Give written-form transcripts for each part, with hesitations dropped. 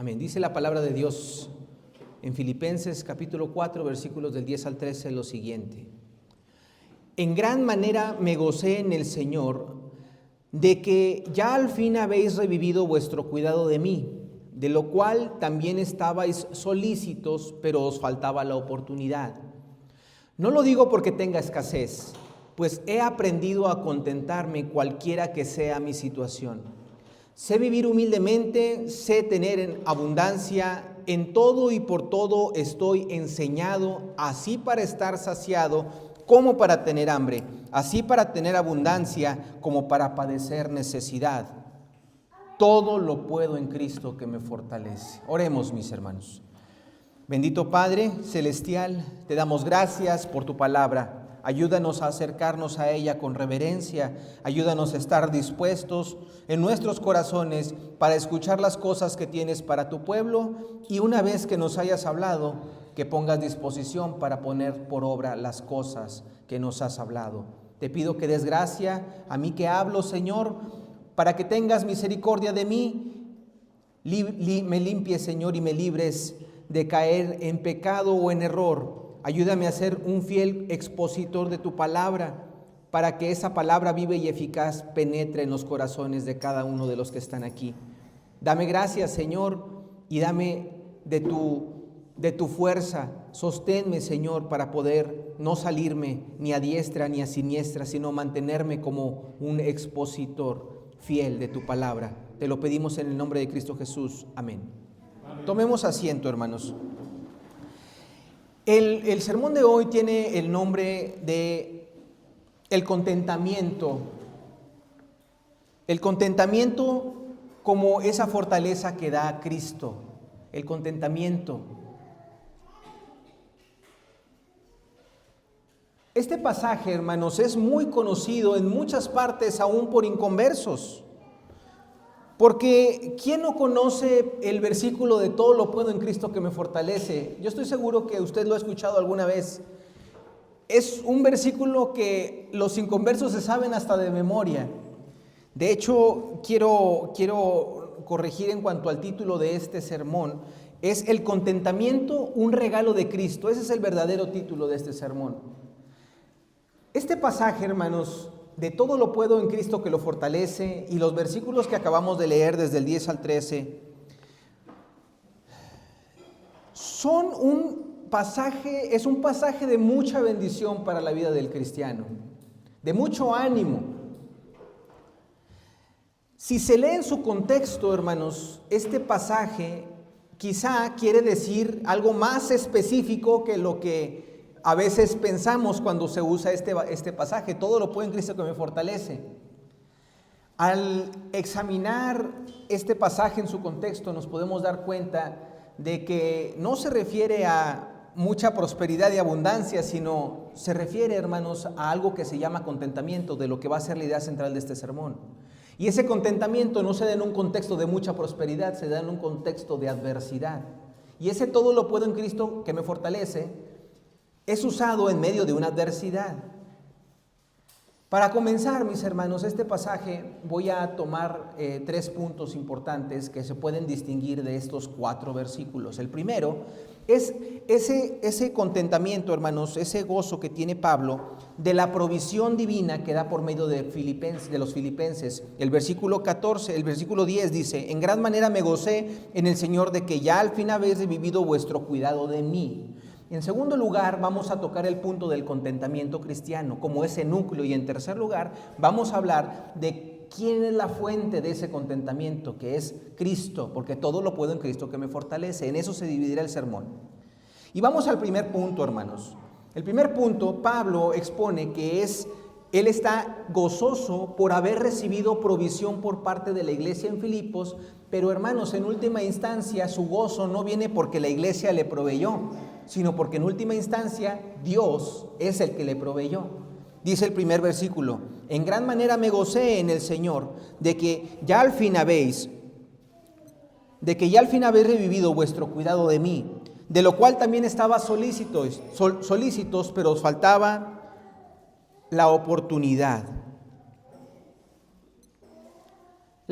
Amén. Dice la palabra de Dios en Filipenses capítulo 4, versículos del 10 al 13, lo siguiente. En gran manera me gocé en el Señor de que ya al fin habéis revivido vuestro cuidado de mí, de lo cual también estabais solícitos, pero os faltaba la oportunidad. No lo digo porque tenga escasez, pues he aprendido a contentarme cualquiera que sea mi situación. Sé vivir humildemente, sé tener en abundancia, en todo y por todo estoy enseñado, así para estar saciado como para tener hambre, así para tener abundancia como para padecer necesidad. Todo lo puedo en Cristo que me fortalece. Oremos, mis hermanos. Bendito Padre Celestial, te damos gracias por tu palabra. Ayúdanos a acercarnos a ella con reverencia. Ayúdanos a estar dispuestos en nuestros corazones para escuchar las cosas que tienes para tu pueblo y una vez que nos hayas hablado, que pongas disposición para poner por obra las cosas que nos has hablado. Te pido que des gracia a mí que hablo, Señor, para que tengas misericordia de mí. Me limpies, Señor, y me libres de caer en pecado o en error. Ayúdame a ser un fiel expositor de tu palabra, para que esa palabra viva y eficaz penetre en los corazones de cada uno de los que están aquí. Dame gracias, Señor, y dame de tu fuerza. Sosténme, Señor, para poder no salirme ni a diestra ni a siniestra, sino mantenerme como un expositor fiel de tu palabra. Te lo pedimos en el nombre de Cristo Jesús. Amén. Tomemos asiento, hermanos. El sermón de hoy tiene el nombre de el contentamiento. El contentamiento como esa fortaleza que da Cristo. El contentamiento. Este pasaje, hermanos, es muy conocido en muchas partes, aún por inconversos. Porque ¿quién no conoce el versículo de todo lo puedo en Cristo que me fortalece? Yo estoy seguro que usted lo ha escuchado alguna vez. Es un versículo que los inconversos se saben hasta de memoria. De hecho, quiero corregir en cuanto al título de este sermón. Es el contentamiento, un regalo de Cristo. Ese es el verdadero título de este sermón. Este pasaje, hermanos, de todo lo puedo en Cristo que lo fortalece, y los versículos que acabamos de leer desde el 10 al 13 son es un pasaje de mucha bendición para la vida del cristiano, de mucho ánimo. Si se lee en su contexto, hermanos, este pasaje quizá quiere decir algo más específico que lo que a veces pensamos cuando se usa este pasaje. Todo lo puedo en Cristo que me fortalece. Al examinar este pasaje en su contexto, nos podemos dar cuenta de que no se refiere a mucha prosperidad y abundancia, sino se refiere, hermanos, a algo que se llama contentamiento, de lo que va a ser la idea central de este sermón. Y ese contentamiento no se da en un contexto de mucha prosperidad, se da en un contexto de adversidad. Y ese todo lo puedo en Cristo que me fortalece es usado en medio de una adversidad. Para comenzar, mis hermanos, este pasaje voy a tomar 3 puntos importantes que se pueden distinguir de estos 4 versículos. El primero es ese contentamiento, hermanos, ese gozo que tiene Pablo de la provisión divina que da por medio de los filipenses. El versículo 10 dice: en gran manera me gocé en el Señor de que ya al fin habéis vivido vuestro cuidado de mí. En segundo lugar, vamos a tocar el punto del contentamiento cristiano como ese núcleo, y en tercer lugar vamos a hablar de quién es la fuente de ese contentamiento, que es Cristo, porque todo lo puedo en Cristo que me fortalece. En eso se dividirá el sermón. Y vamos al primer punto, hermanos. El primer punto, Pablo expone que él está gozoso por haber recibido provisión por parte de la iglesia en Filipos, pero, hermanos, en última instancia su gozo no viene porque la iglesia le proveyó, sino porque en última instancia Dios es el que le proveyó. Dice el primer versículo: en gran manera me gocé en el Señor de que ya al fin habéis revivido vuestro cuidado de mí, de lo cual también estaba solícitos, pero os faltaba la oportunidad.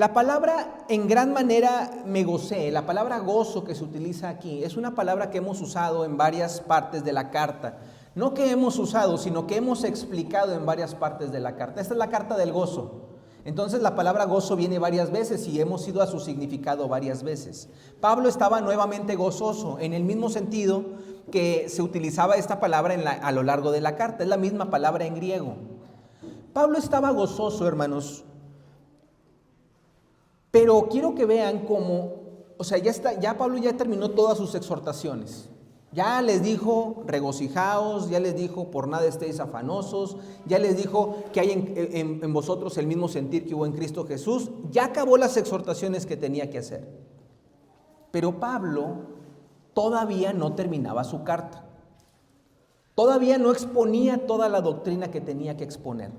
La palabra en gran manera me gocé, la palabra gozo que se utiliza aquí, es una palabra que hemos usado en varias partes de la carta. No que hemos usado, sino que hemos explicado en varias partes de la carta. Esta es la carta del gozo. Entonces la palabra gozo viene varias veces y hemos ido a su significado varias veces. Pablo estaba nuevamente gozoso, en el mismo sentido que se utilizaba esta palabra a lo largo de la carta. Es la misma palabra en griego. Pablo estaba gozoso, hermanos. Pero quiero que vean cómo, ya Pablo ya terminó todas sus exhortaciones. Ya les dijo, regocijaos, ya les dijo, por nada estéis afanosos, ya les dijo que hay en vosotros el mismo sentir que hubo en Cristo Jesús. Ya acabó las exhortaciones que tenía que hacer. Pero Pablo todavía no terminaba su carta. Todavía no exponía toda la doctrina que tenía que exponer.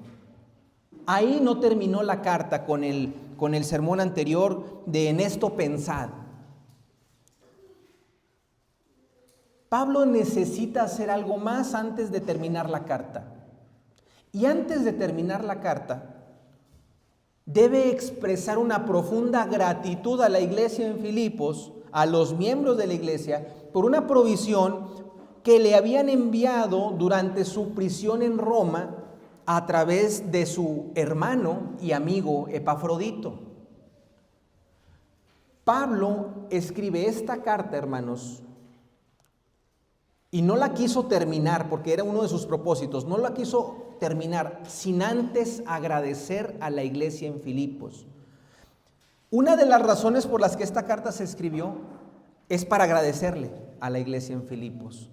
Ahí no terminó la carta con el sermón anterior de en esto pensad. Pablo necesita hacer algo más antes de terminar la carta. Y antes de terminar la carta, debe expresar una profunda gratitud a la iglesia en Filipos, a los miembros de la iglesia, por una provisión que le habían enviado durante su prisión en Roma a través de su hermano y amigo Epafrodito. Pablo escribe esta carta, hermanos, y no la quiso terminar porque era uno de sus propósitos, no la quiso terminar sin antes agradecer a la iglesia en Filipos. Una de las razones por las que esta carta se escribió es para agradecerle a la iglesia en Filipos.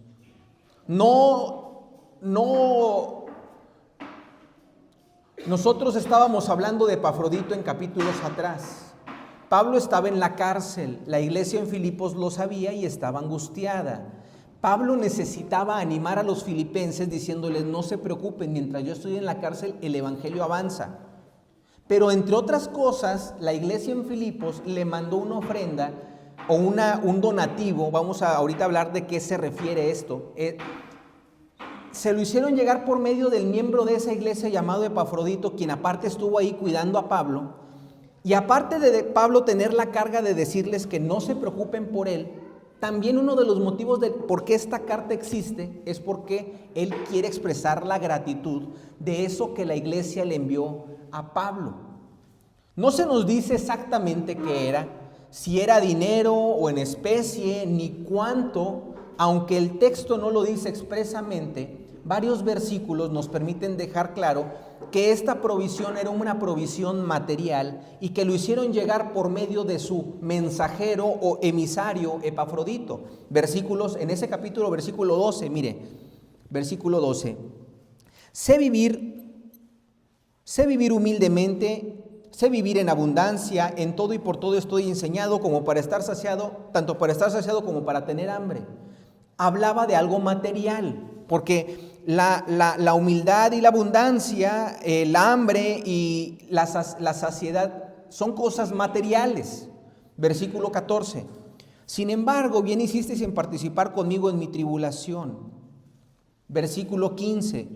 Nosotros estábamos hablando de Epafrodito en capítulos atrás. Pablo estaba en la cárcel, la iglesia en Filipos lo sabía y estaba angustiada. Pablo necesitaba animar a los filipenses diciéndoles: no se preocupen, mientras yo estoy en la cárcel el evangelio avanza. Pero entre otras cosas, la iglesia en Filipos le mandó una ofrenda o un donativo. Vamos a ahorita hablar de qué se refiere esto. Se lo hicieron llegar por medio del miembro de esa iglesia llamado Epafrodito, quien aparte estuvo ahí cuidando a Pablo. Y aparte de Pablo tener la carga de decirles que no se preocupen por él, también uno de los motivos de por qué esta carta existe es porque él quiere expresar la gratitud de eso que la iglesia le envió a Pablo. No se nos dice exactamente qué era, si era dinero o en especie, ni cuánto, aunque el texto no lo dice expresamente. Varios versículos nos permiten dejar claro que esta provisión era una provisión material y que lo hicieron llegar por medio de su mensajero o emisario Epafrodito. Versículos, en ese capítulo, versículo 12, mire, versículo 12. Sé vivir humildemente, sé vivir en abundancia, en todo y por todo estoy enseñado, como para estar saciado, tanto para estar saciado como para tener hambre. Hablaba de algo material, porque la humildad y la abundancia, el hambre y la saciedad son cosas materiales. Versículo 14. Sin embargo, bien hicisteis en participar conmigo en mi tribulación. Versículo 15.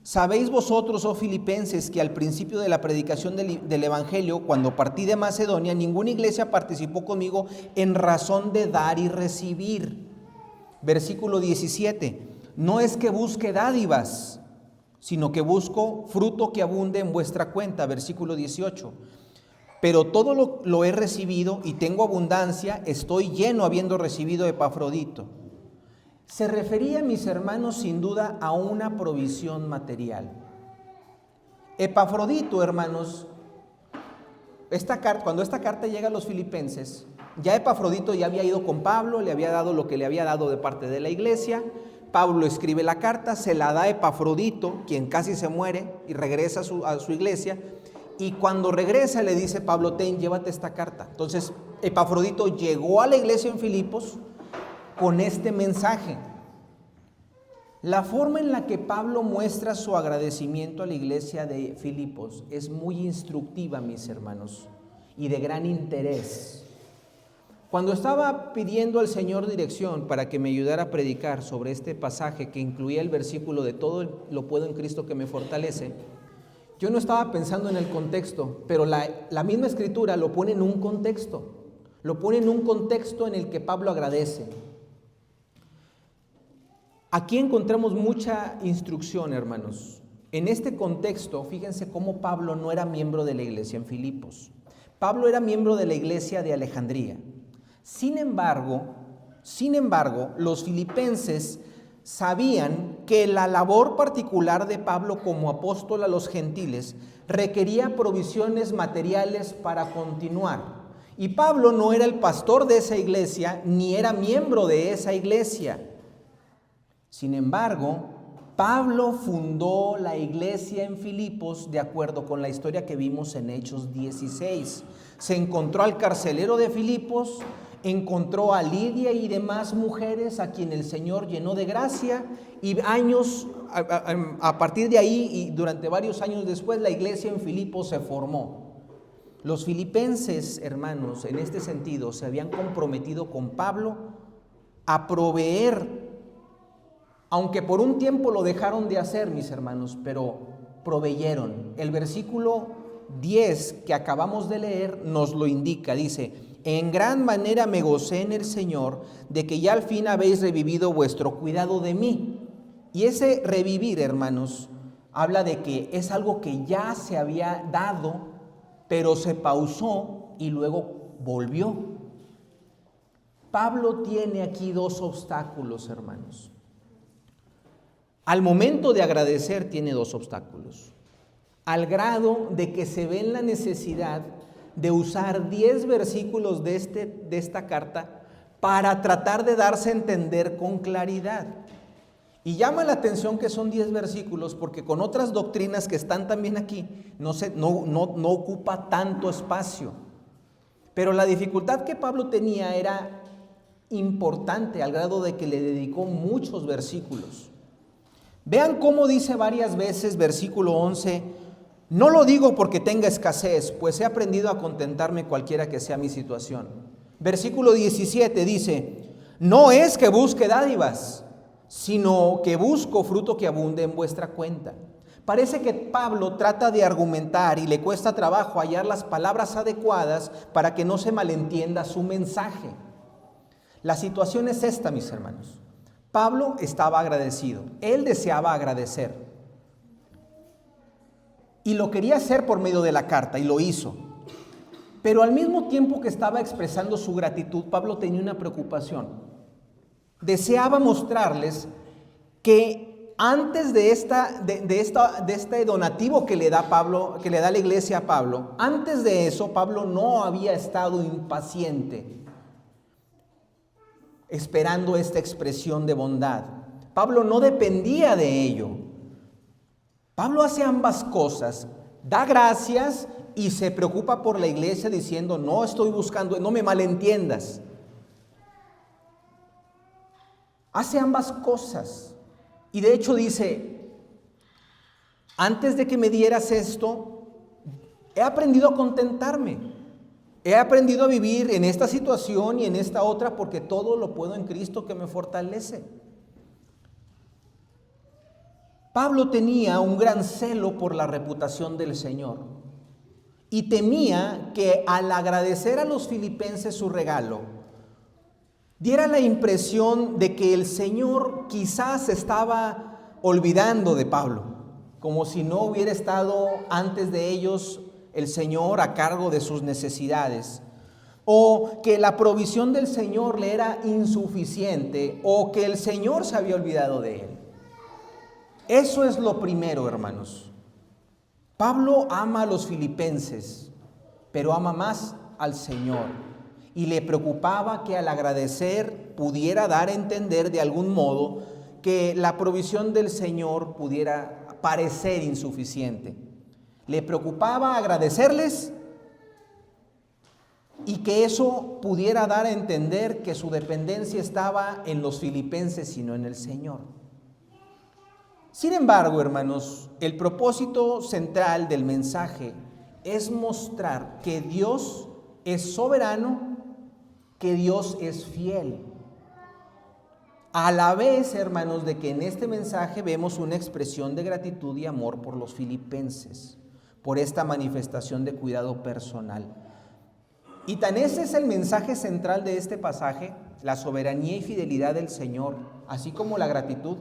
Sabéis vosotros, oh filipenses, que al principio de la predicación del evangelio, cuando partí de Macedonia, ninguna iglesia participó conmigo en razón de dar y recibir. Versículo 17. No es que busque dádivas, sino que busco fruto que abunde en vuestra cuenta. Versículo 18. Pero todo lo he recibido y tengo abundancia, estoy lleno habiendo recibido Epafrodito. Se refería, mis hermanos, sin duda a una provisión material. Epafrodito, hermanos, cuando esta carta llega a los filipenses, ya Epafrodito ya había ido con Pablo, le había dado lo que le había dado de parte de la iglesia. Pablo escribe la carta, se la da a Epafrodito, quien casi se muere y regresa a su iglesia. Y cuando regresa le dice Pablo: llévate esta carta. Entonces Epafrodito llegó a la iglesia en Filipos con este mensaje. La forma en la que Pablo muestra su agradecimiento a la iglesia de Filipos es muy instructiva, mis hermanos, y de gran interés. Cuando estaba pidiendo al Señor dirección para que me ayudara a predicar sobre este pasaje que incluía el versículo de todo lo puedo en Cristo que me fortalece, Yo no estaba pensando en el contexto, pero la misma escritura lo pone en un contexto. Lo pone en un contexto en el que Pablo agradece. Aquí encontramos mucha instrucción, hermanos. En este contexto, fíjense cómo Pablo no era miembro de la iglesia en Filipos. Pablo era miembro de la iglesia de Alejandría. Sin embargo, los filipenses sabían que la labor particular de Pablo como apóstol a los gentiles requería provisiones materiales para continuar. Y Pablo no era el pastor de esa iglesia, ni era miembro de esa iglesia. Sin embargo, Pablo fundó la iglesia en Filipos de acuerdo con la historia que vimos en Hechos 16. Se encontró al carcelero de Filipos, encontró a Lidia y demás mujeres a quien el Señor llenó de gracia, y a partir de ahí y durante varios años después, la iglesia en Filipos se formó. Los filipenses, hermanos, en este sentido, se habían comprometido con Pablo a proveer, aunque por un tiempo lo dejaron de hacer, mis hermanos, pero proveyeron. El versículo 10 que acabamos de leer nos lo indica, dice: en gran manera me gocé en el Señor de que ya al fin habéis revivido vuestro cuidado de mí. Y ese revivir, hermanos, habla de que es algo que ya se había dado, pero se pausó y luego volvió. Pablo tiene aquí dos obstáculos, hermanos. Al momento de agradecer tiene dos obstáculos, al grado de que se ve en la necesidad de usar 10 versículos de esta carta para tratar de darse a entender con claridad. Y llama la atención que son 10 versículos porque con otras doctrinas que están también aquí no ocupa tanto espacio. Pero la dificultad que Pablo tenía era importante al grado de que le dedicó muchos versículos. Vean cómo dice varias veces, versículo 11, no lo digo porque tenga escasez, pues he aprendido a contentarme cualquiera que sea mi situación. Versículo 17 dice, no es que busque dádivas, sino que busco fruto que abunde en vuestra cuenta. Parece que Pablo trata de argumentar y le cuesta trabajo hallar las palabras adecuadas para que no se malentienda su mensaje. La situación es esta, mis hermanos. Pablo estaba agradecido, él deseaba agradecer y lo quería hacer por medio de la carta y lo hizo. Pero al mismo tiempo que estaba expresando su gratitud, Pablo tenía una preocupación. Deseaba mostrarles que antes de este donativo que le da Pablo, que le da la iglesia a Pablo, antes de eso Pablo no había estado impaciente esperando esta expresión de bondad. Pablo no dependía de ello. Pablo hace ambas cosas, da gracias y se preocupa por la iglesia diciendo, no estoy buscando, no me malentiendas. Hace ambas cosas. Y de hecho dice, antes de que me dieras esto, he aprendido a contentarme. He aprendido a vivir en esta situación y en esta otra porque todo lo puedo en Cristo que me fortalece. Pablo tenía un gran celo por la reputación del Señor y temía que al agradecer a los filipenses su regalo, diera la impresión de que el Señor quizás estaba olvidando de Pablo, como si no hubiera estado antes de ellos el Señor a cargo de sus necesidades, o que la provisión del Señor le era insuficiente, o que el Señor se había olvidado de él. Eso es lo primero, hermanos. Pablo ama a los filipenses, pero ama más al Señor, y le preocupaba que al agradecer pudiera dar a entender de algún modo que la provisión del Señor pudiera parecer insuficiente. Le preocupaba agradecerles y que eso pudiera dar a entender que su dependencia estaba en los filipenses y no en el Señor. Sin embargo, hermanos, el propósito central del mensaje es mostrar que Dios es soberano, que Dios es fiel. A la vez, hermanos, de que en este mensaje vemos una expresión de gratitud y amor por los filipenses. por esta manifestación de cuidado personal. Y tan ese es el mensaje central de este pasaje, la soberanía y fidelidad del Señor, así como la gratitud,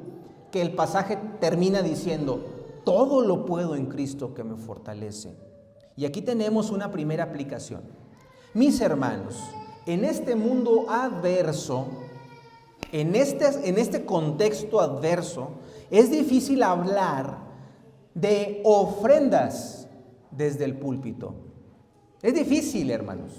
que el pasaje termina diciendo: todo lo puedo en Cristo que me fortalece. Y aquí tenemos una primera aplicación. Mis hermanos, en este mundo adverso, en este contexto adverso, es difícil hablar de ofrendas desde el púlpito. Es difícil, hermanos.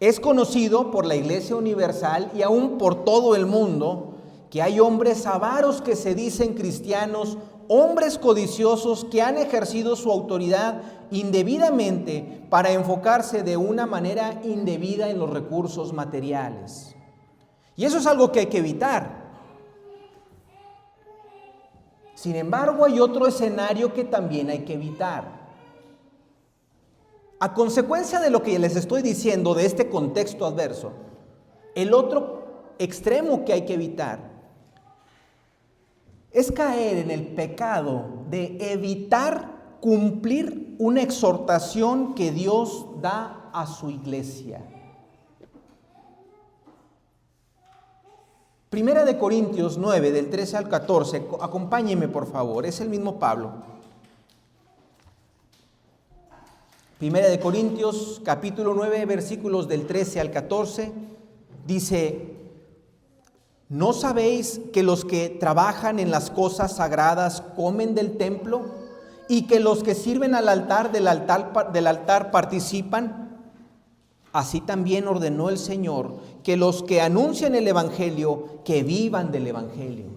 Es conocido por la Iglesia Universal y aún por todo el mundo que hay hombres avaros que se dicen cristianos, hombres codiciosos que han ejercido su autoridad indebidamente para enfocarse de una manera indebida en los recursos materiales. Y eso es algo que hay que evitar. Sin embargo, hay otro escenario que también hay que evitar. A consecuencia de lo que les estoy diciendo de este contexto adverso, el otro extremo que hay que evitar es caer en el pecado de evitar cumplir una exhortación que Dios da a su iglesia. Primera de Corintios 9, del 13 al 14, acompáñenme por favor, es el mismo Pablo. Primera de Corintios, capítulo 9, versículos del 13 al 14, dice: ¿no sabéis que los que trabajan en las cosas sagradas comen del templo y que los que sirven al altar del altar participan? Así también ordenó el Señor que los que anuncian el Evangelio, que vivan del Evangelio.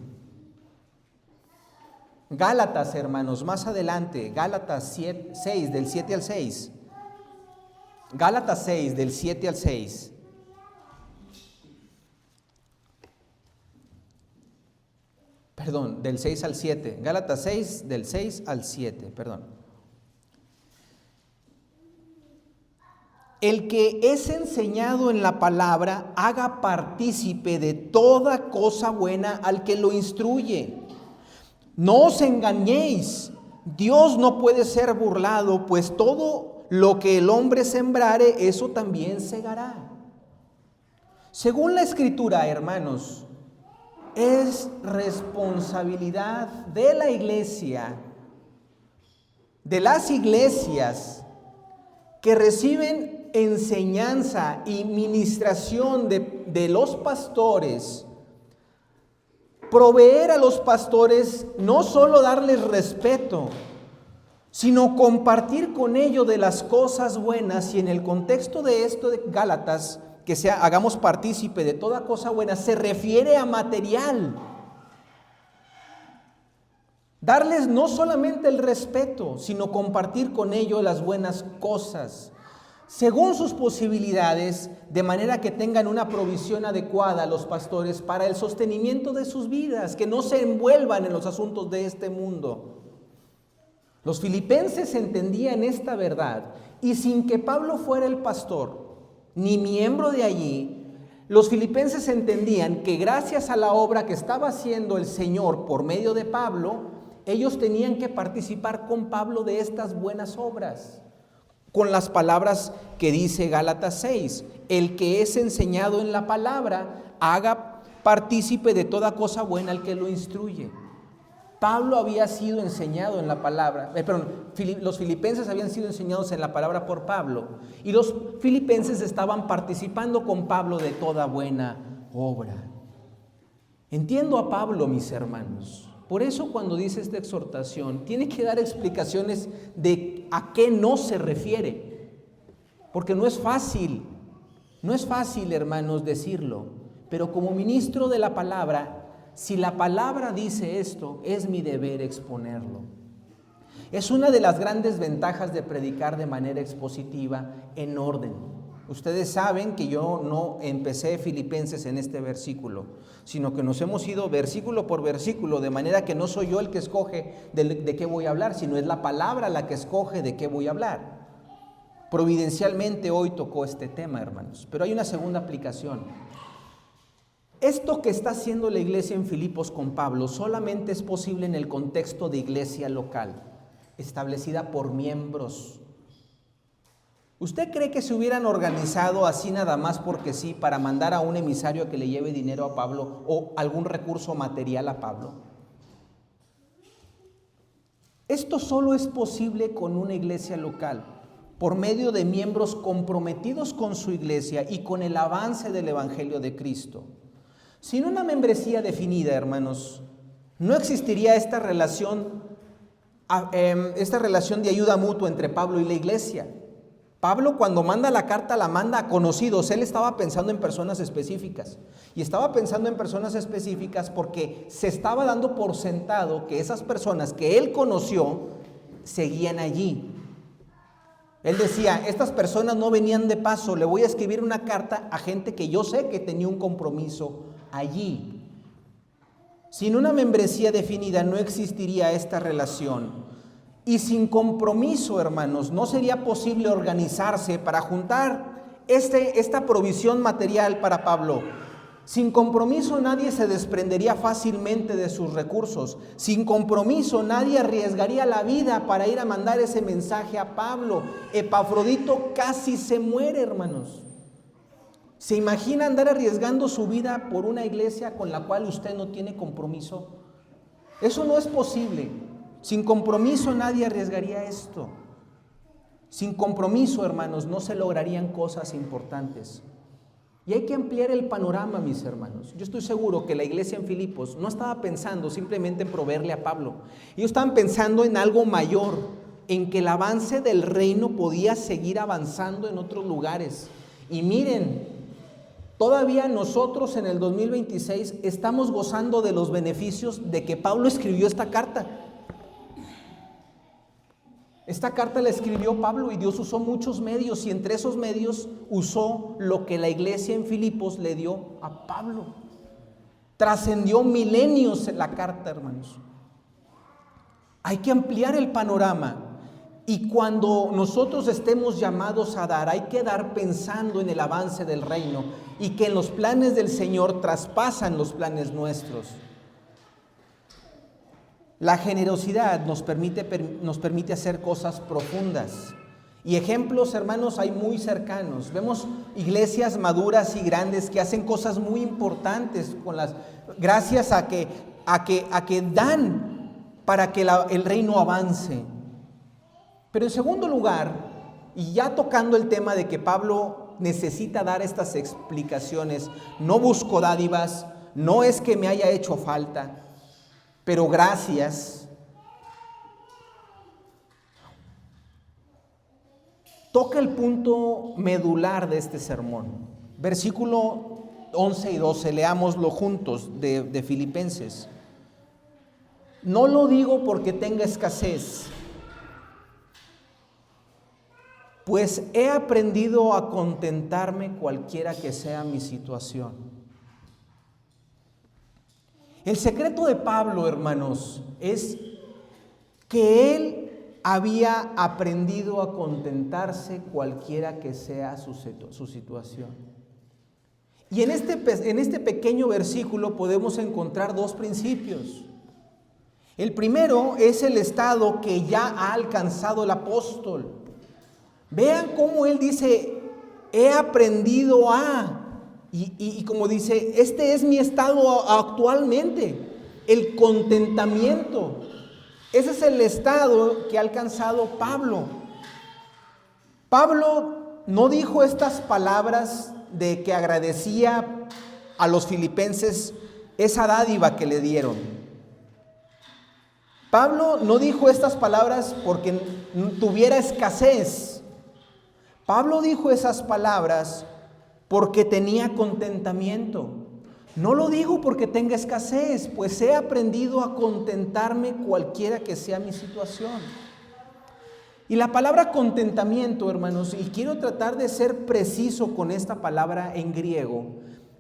Gálatas, hermanos, más adelante, Gálatas 6, del 7 al 6. Gálatas 6, del 7 al 6. Perdón, del 6 al 7. Gálatas 6, del 6 al 7, perdón. El que es enseñado en la palabra, haga partícipe de toda cosa buena al que lo instruye. No os engañéis, Dios no puede ser burlado, pues todo lo que el hombre sembrare, eso también segará. Según la Escritura, hermanos, es responsabilidad de la iglesia, de las iglesias que reciben enseñanza y ministración de los pastores, proveer a los pastores, no solo darles respeto, sino compartir con ellos de las cosas buenas. Y en el contexto de esto de Gálatas, que hagamos partícipe de toda cosa buena, se refiere a material. Darles no solamente el respeto, sino compartir con ellos las buenas cosas, según sus posibilidades, de manera que tengan una provisión adecuada a los pastores para el sostenimiento de sus vidas, que no se envuelvan en los asuntos de este mundo. Los filipenses entendían esta verdad, y sin que Pablo fuera el pastor, ni miembro de allí, los filipenses entendían que gracias a la obra que estaba haciendo el Señor por medio de Pablo, ellos tenían que participar con Pablo de estas buenas obras. Con las palabras que dice Gálatas 6, el que es enseñado en la palabra, haga partícipe de toda cosa buena al que lo instruye. Pablo había sido enseñado en la palabra, los filipenses habían sido enseñados en la palabra por Pablo, y los filipenses estaban participando con Pablo de toda buena obra. Entiendo a Pablo, mis hermanos. Por eso cuando dice esta exhortación, tiene que dar explicaciones de a qué no se refiere. Porque no es fácil, hermanos, decirlo. Pero como ministro de la palabra, si la palabra dice esto, es mi deber exponerlo. Es una de las grandes ventajas de predicar de manera expositiva en orden. Ustedes saben que yo no empecé Filipenses en este versículo, sino que nos hemos ido versículo por versículo, de manera que no soy yo el que escoge de qué voy a hablar, sino es la palabra la que escoge de qué voy a hablar. Providencialmente hoy tocó este tema, hermanos, pero hay una segunda aplicación. Esto que está haciendo la iglesia en Filipos con Pablo solamente es posible en el contexto de iglesia local. establecida por miembros. ¿Usted cree que se hubieran organizado así nada más porque sí, para mandar a un emisario a que le lleve dinero a Pablo o algún recurso material a Pablo? Esto solo es posible con una iglesia local, por medio de miembros comprometidos con su iglesia y con el avance del Evangelio de Cristo. Sin una membresía definida, hermanos, no existiría esta relación de ayuda mutua entre Pablo y la iglesia. Pablo, cuando manda la carta, la manda a conocidos. Él estaba pensando en personas específicas. Y estaba pensando en personas específicas porque se estaba dando por sentado que esas personas que él conoció seguían allí. Él decía, estas personas no venían de paso, le voy a escribir una carta a gente que yo sé que tenía un compromiso allí. Sin una membresía definida no existiría esta relación. Y sin compromiso, hermanos, no sería posible organizarse para juntar esta provisión material para Pablo. Sin compromiso nadie se desprendería fácilmente de sus recursos. Sin compromiso nadie arriesgaría la vida para ir a mandar ese mensaje a Pablo. Epafrodito casi se muere, hermanos. ¿Se imagina andar arriesgando su vida por una iglesia con la cual usted no tiene compromiso? Eso no es posible. Sin compromiso nadie arriesgaría esto. Sin compromiso, hermanos, no se lograrían cosas importantes. Y hay que ampliar el panorama, mis hermanos. Yo estoy seguro que la iglesia en Filipos no estaba pensando simplemente en proveerle a Pablo. Ellos estaban pensando en algo mayor, en que el avance del reino podía seguir avanzando en otros lugares. Y miren, todavía nosotros en el 2026 estamos gozando de los beneficios de que Pablo escribió esta carta. Esta carta la escribió Pablo y Dios usó muchos medios y entre esos medios usó lo que la iglesia en Filipos le dio a Pablo. Trascendió milenios en la carta, hermanos. Hay que ampliar el panorama y cuando nosotros estemos llamados a dar, hay que dar pensando en el avance del reino y que en los planes del Señor traspasan los planes nuestros. La generosidad nos permite hacer cosas profundas. Y ejemplos, hermanos, hay muy cercanos. Vemos iglesias maduras y grandes que hacen cosas muy importantes gracias a que dan para que el reino avance. Pero en segundo lugar, y ya tocando el tema de que Pablo necesita dar estas explicaciones, no busco dádivas, no es que me haya hecho falta, pero gracias. Toca el punto medular de este sermón. Versículo 11 y 12, leámoslo juntos de Filipenses. No lo digo porque tenga escasez, pues he aprendido a contentarme cualquiera que sea mi situación. El secreto de Pablo, hermanos, es que él había aprendido a contentarse cualquiera que sea su situación. Y en este pequeño versículo podemos encontrar dos principios. El primero es el estado que ya ha alcanzado el apóstol. Vean cómo él dice, he aprendido a... Y como dice, este es mi estado actualmente, el contentamiento. Ese es el estado que ha alcanzado Pablo. Pablo no dijo estas palabras de que agradecía a los filipenses esa dádiva que le dieron. Pablo no dijo estas palabras porque tuviera escasez. Pablo dijo esas palabras porque tenía contentamiento. No lo digo porque tenga escasez, pues he aprendido a contentarme cualquiera que sea mi situación. Y la palabra contentamiento, hermanos, y quiero tratar de ser preciso con esta palabra en griego.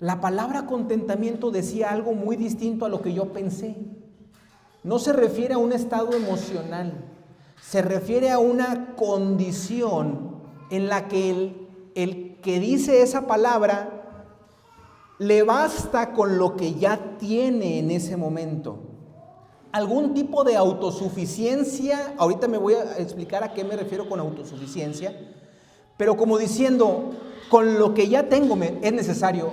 La palabra contentamiento decía algo muy distinto a lo que yo pensé. No se refiere a un estado emocional, se refiere a una condición en la que el que dice esa palabra le basta con lo que ya tiene en ese momento. algún tipo de autosuficiencia. Ahorita me voy a explicar a qué me refiero con autosuficiencia, pero como diciendo, con lo que ya tengo es necesario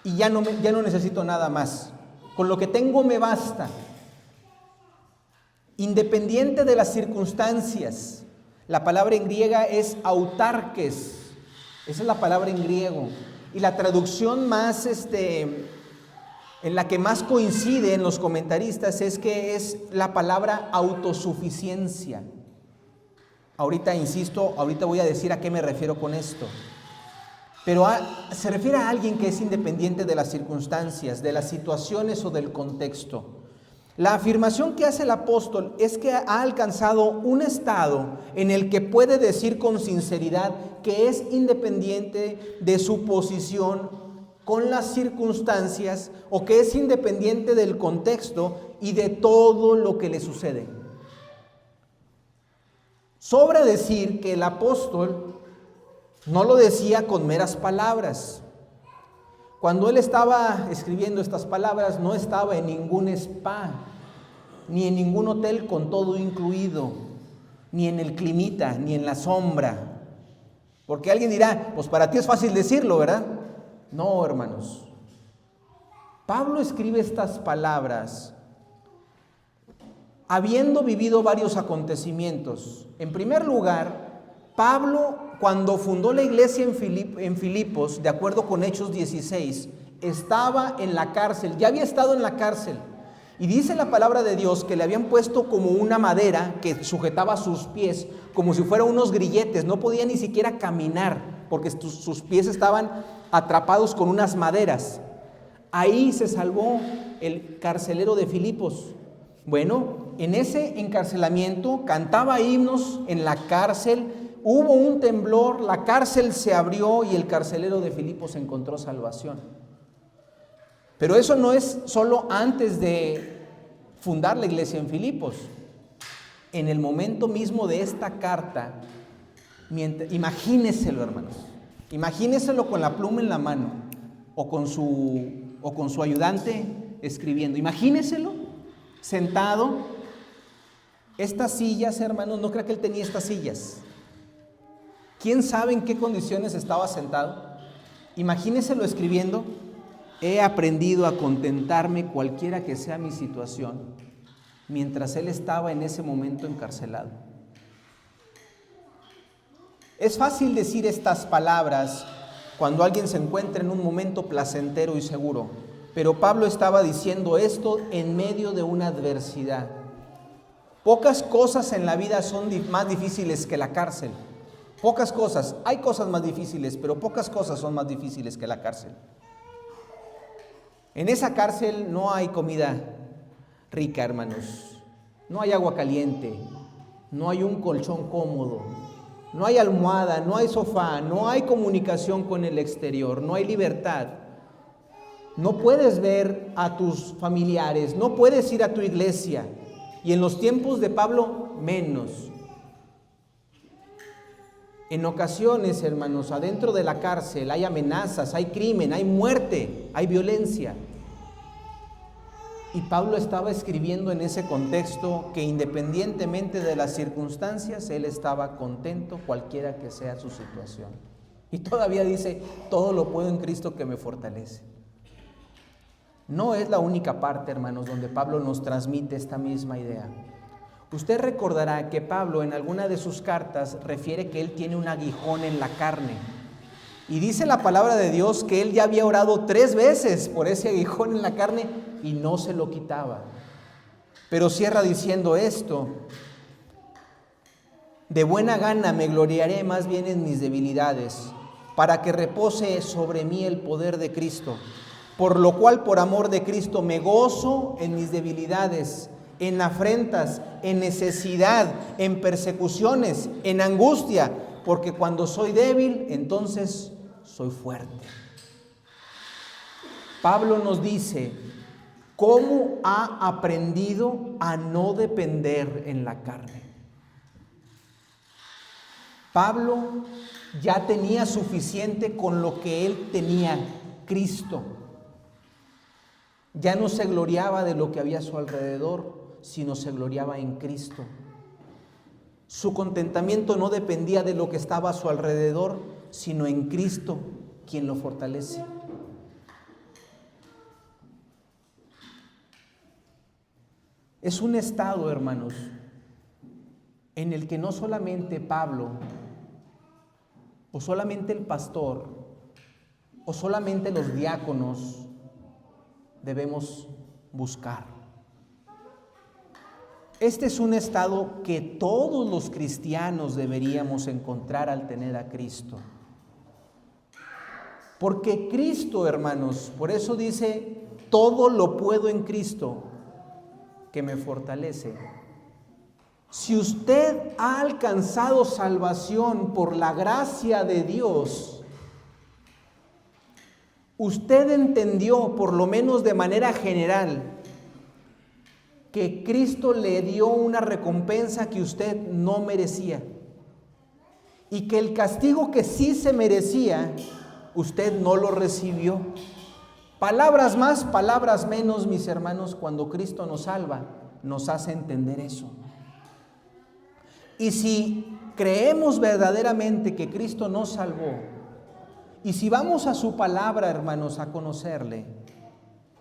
y ya no necesito nada más. Con lo que tengo me basta. Independiente de las circunstancias. La palabra en griega es autarques. Esa es la palabra en griego. Y la traducción más, en la que más coincide en los comentaristas es que es la palabra autosuficiencia. Ahorita insisto, ahorita voy a decir a qué me refiero con esto. Pero se refiere a alguien que es independiente de las circunstancias, de las situaciones o del contexto. La afirmación que hace el apóstol es que ha alcanzado un estado en el que puede decir con sinceridad que es independiente de su posición con las circunstancias, o que es independiente del contexto y de todo lo que le sucede. Sobra decir que el apóstol no lo decía con meras palabras. Cuando él estaba escribiendo estas palabras, no estaba en ningún spa, ni en ningún hotel con todo incluido, ni en el climita, ni en la sombra. Porque alguien dirá, pues para ti es fácil decirlo, ¿verdad? No, hermanos. Pablo escribe estas palabras habiendo vivido varios acontecimientos. En primer lugar, Pablo, cuando fundó la iglesia en Filipos, de acuerdo con Hechos 16, estaba en la cárcel, ya había estado en la cárcel. Y dice la palabra de Dios que le habían puesto como una madera que sujetaba sus pies, como si fueran unos grilletes. No podía ni siquiera caminar, porque sus pies estaban atrapados con unas maderas. Ahí se salvó el carcelero de Filipos. Bueno, en ese encarcelamiento cantaba himnos en la cárcel. Hubo un temblor, la cárcel se abrió y el carcelero de Filipos encontró salvación. Pero eso no es solo antes de fundar la iglesia en Filipos. En el momento mismo de esta carta, imagíneselo, hermanos, imagíneselo con la pluma en la mano o con su ayudante escribiendo. Imagíneselo sentado. Estas sillas, hermanos, no crea que él tenía estas sillas. ¿Quién sabe en qué condiciones estaba sentado? Imagíneselo escribiendo: he aprendido a contentarme cualquiera que sea mi situación, mientras él estaba en ese momento encarcelado. Es fácil decir estas palabras cuando alguien se encuentra en un momento placentero y seguro, pero Pablo estaba diciendo esto en medio de una adversidad. Pocas cosas en la vida son más difíciles que la cárcel. Pocas cosas, hay cosas más difíciles, pero pocas cosas son más difíciles que la cárcel. En esa cárcel no hay comida rica, hermanos. No hay agua caliente, no hay un colchón cómodo, no hay almohada, no hay sofá, no hay comunicación con el exterior, no hay libertad. No puedes ver a tus familiares, no puedes ir a tu iglesia. Y en los tiempos de Pablo, menos. En ocasiones, hermanos, adentro de la cárcel hay amenazas, hay crimen, hay muerte, hay violencia. Y Pablo estaba escribiendo en ese contexto que independientemente de las circunstancias, él estaba contento cualquiera que sea su situación. Y todavía dice, todo lo puedo en Cristo que me fortalece. No es la única parte, hermanos, donde Pablo nos transmite esta misma idea. Usted recordará que Pablo en alguna de sus cartas refiere que él tiene un aguijón en la carne. Y dice la palabra de Dios que él ya había orado 3 veces por ese aguijón en la carne y no se lo quitaba. Pero cierra diciendo esto: de buena gana me gloriaré más bien en mis debilidades, para que repose sobre mí el poder de Cristo. Por lo cual, por amor de Cristo, me gozo en mis debilidades, en afrentas, en necesidad, en persecuciones, en angustia, porque cuando soy débil, entonces soy fuerte. Pablo nos dice cómo ha aprendido a no depender en la carne. Pablo ya tenía suficiente con lo que él tenía, Cristo. Ya no se gloriaba de lo que había a su alrededor, sino se gloriaba en Cristo. Su contentamiento no dependía de lo que estaba a su alrededor, sino en Cristo, quien lo fortalece. Es un estado, hermanos, en el que no solamente Pablo, o solamente el pastor, o solamente los diáconos debemos buscar. Este es un estado que todos los cristianos deberíamos encontrar al tener a Cristo. Porque Cristo, hermanos, por eso dice, todo lo puedo en Cristo que me fortalece. Si usted ha alcanzado salvación por la gracia de Dios, usted entendió, por lo menos de manera general, que Cristo le dio una recompensa que usted no merecía y que el castigo que sí se merecía, usted no lo recibió. Palabras más, palabras menos, mis hermanos, cuando Cristo nos salva, nos hace entender eso. Y si creemos verdaderamente que Cristo nos salvó, y si vamos a su palabra, hermanos, a conocerle,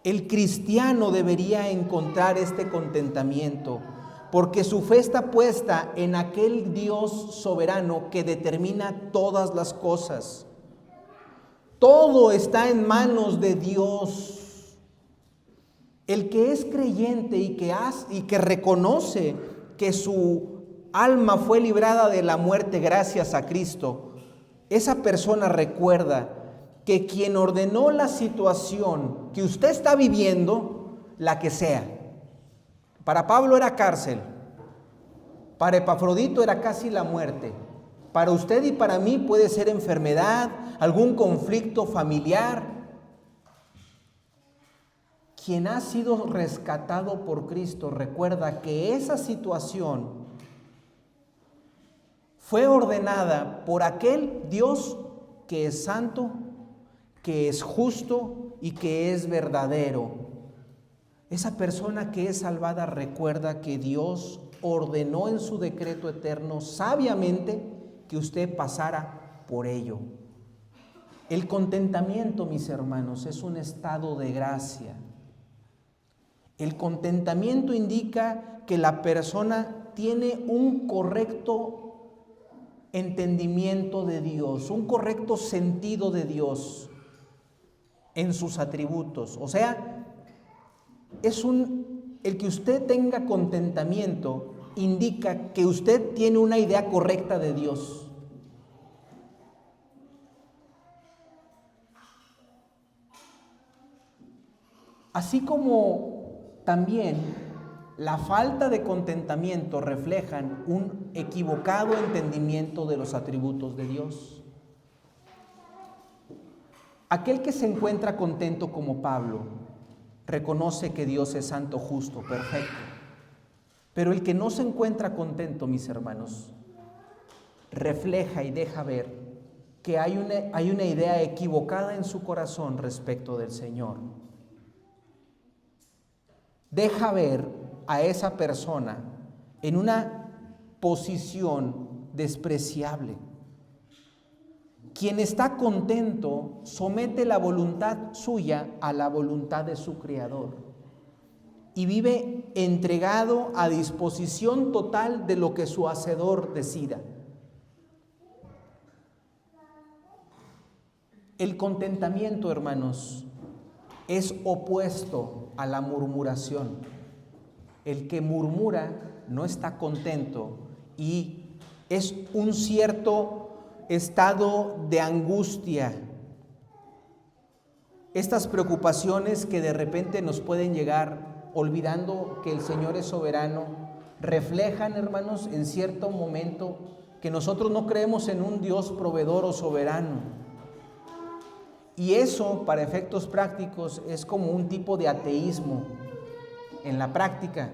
el cristiano debería encontrar este contentamiento, porque su fe está puesta en aquel Dios soberano que determina todas las cosas. Todo está en manos de Dios. El que es creyente y que reconoce que su alma fue librada de la muerte gracias a Cristo, esa persona recuerda que quien ordenó la situación que usted está viviendo, la que sea. Para Pablo era cárcel, para Epafrodito era casi la muerte, para usted y para mí puede ser enfermedad, algún conflicto familiar. Quien ha sido rescatado por Cristo recuerda que esa situación fue ordenada por aquel Dios que es santo, que es justo y que es verdadero. Esa persona que es salvada recuerda que Dios ordenó en su decreto eterno sabiamente que usted pasara por ello. El contentamiento, mis hermanos, es un estado de gracia. El contentamiento indica que la persona tiene un correcto entendimiento de Dios, un correcto sentido de Dios en sus atributos. O sea, el que usted tenga contentamiento indica que usted tiene una idea correcta de Dios. Así como también la falta de contentamiento reflejan un equivocado entendimiento de los atributos de Dios. Aquel que se encuentra contento como Pablo reconoce que Dios es santo, justo, perfecto. Pero el que no se encuentra contento, mis hermanos, refleja y deja ver que hay una idea equivocada en su corazón respecto del Señor. Deja ver a esa persona en una posición despreciable. Quien está contento somete la voluntad suya a la voluntad de su Creador y vive entregado a disposición total de lo que su Hacedor decida. El contentamiento, hermanos, es opuesto a la murmuración. El que murmura no está contento y es un cierto estado de angustia. Estas preocupaciones que de repente nos pueden llegar olvidando que el Señor es soberano, reflejan, hermanos, en cierto momento que nosotros no creemos en un Dios proveedor o soberano. Y eso, para efectos prácticos, es como un tipo de ateísmo en la práctica,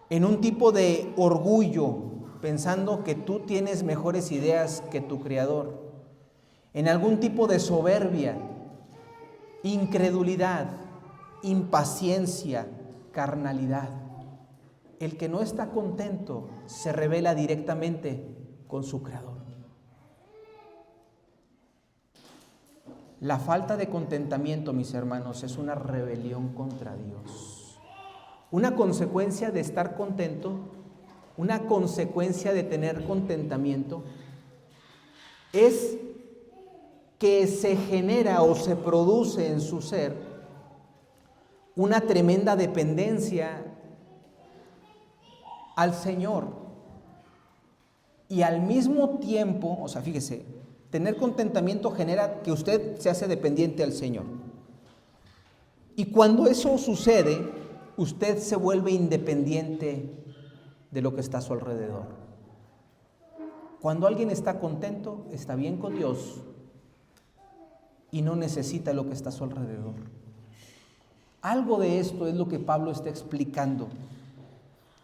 en un tipo de orgullo, pensando que tú tienes mejores ideas que tu Creador, en algún tipo de soberbia, incredulidad, impaciencia, carnalidad. El que no está contento se revela directamente con su Creador. La falta de contentamiento, mis hermanos, es una rebelión contra Dios. Una consecuencia de estar contento, una consecuencia de tener contentamiento, es que se genera o se produce en su ser una tremenda dependencia al Señor. Y al mismo tiempo, fíjese, tener contentamiento genera que usted se hace dependiente al Señor. Y cuando eso sucede, usted se vuelve independiente de lo que está a su alrededor. Cuando alguien está contento, está bien con Dios y no necesita lo que está a su alrededor. Algo de esto es lo que Pablo está explicando.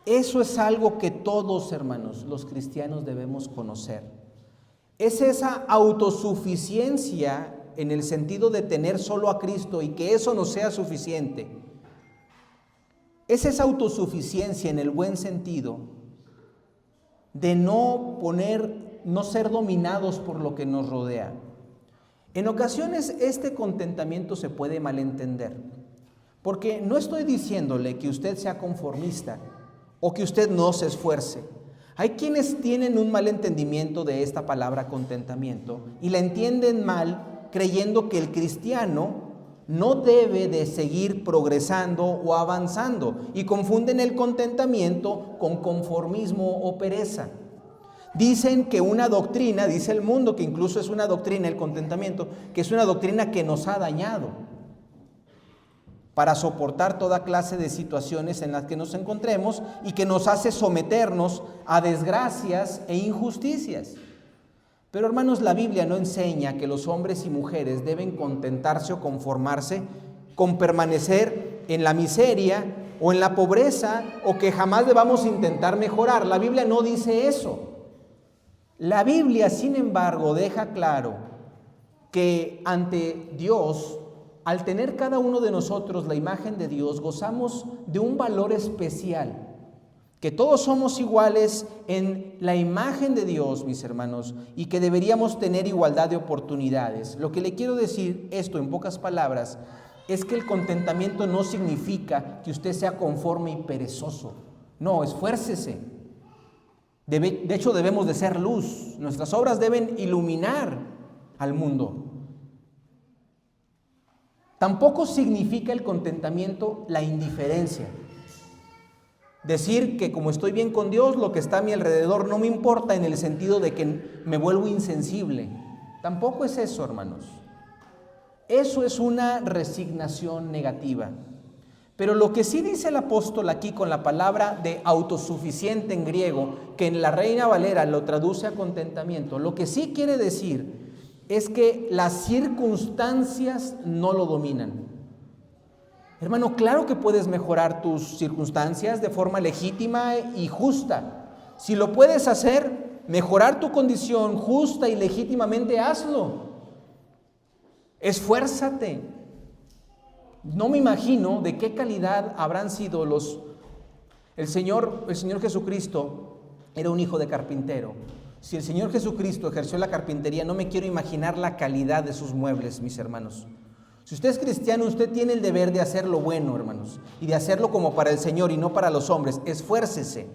Eso es algo que todos, hermanos, los cristianos debemos conocer. Es esa autosuficiencia en el sentido de tener solo a Cristo y que eso no sea suficiente. Es esa autosuficiencia en el buen sentido de no ser dominados por lo que nos rodea. En ocasiones este contentamiento se puede malentender, porque no estoy diciéndole que usted sea conformista o que usted no se esfuerce. Hay quienes tienen un mal entendimiento de esta palabra contentamiento y la entienden mal creyendo que el cristiano no debe de seguir progresando o avanzando y confunden el contentamiento con conformismo o pereza. Dicen que una doctrina, dice el mundo que incluso es una doctrina el contentamiento, que es una doctrina que nos ha dañado para soportar toda clase de situaciones en las que nos encontremos y que nos hace someternos a desgracias e injusticias. Pero hermanos, la Biblia no enseña que los hombres y mujeres deben contentarse o conformarse con permanecer en la miseria o en la pobreza o que jamás debamos intentar mejorar. La Biblia no dice eso. La Biblia, sin embargo, deja claro que ante Dios, al tener cada uno de nosotros la imagen de Dios, gozamos de un valor especial, que todos somos iguales en la imagen de Dios, mis hermanos, y que deberíamos tener igualdad de oportunidades. Lo que le quiero decir esto en pocas palabras es que el contentamiento no significa que usted sea conforme y perezoso. No, esfuércese. De hecho, debemos de ser luz. Nuestras obras deben iluminar al mundo. Tampoco significa el contentamiento la indiferencia. Decir que como estoy bien con Dios, lo que está a mi alrededor no me importa en el sentido de que me vuelvo insensible. Tampoco es eso, hermanos. Eso es una resignación negativa. Pero lo que sí dice el apóstol aquí con la palabra de autosuficiente en griego, que en la Reina Valera lo traduce a contentamiento, lo que sí quiere decir es que las circunstancias no lo dominan. Hermano, claro que puedes mejorar tus circunstancias de forma legítima y justa. Si lo puedes hacer, mejorar tu condición justa y legítimamente, hazlo. Esfuérzate. No me imagino de qué calidad habrán sido el Señor Jesucristo era un hijo de carpintero. Si el Señor Jesucristo ejerció la carpintería, no me quiero imaginar la calidad de sus muebles, mis hermanos. Si usted es cristiano, usted tiene el deber de hacer lo bueno, hermanos, y de hacerlo como para el Señor y no para los hombres. Esfuércese.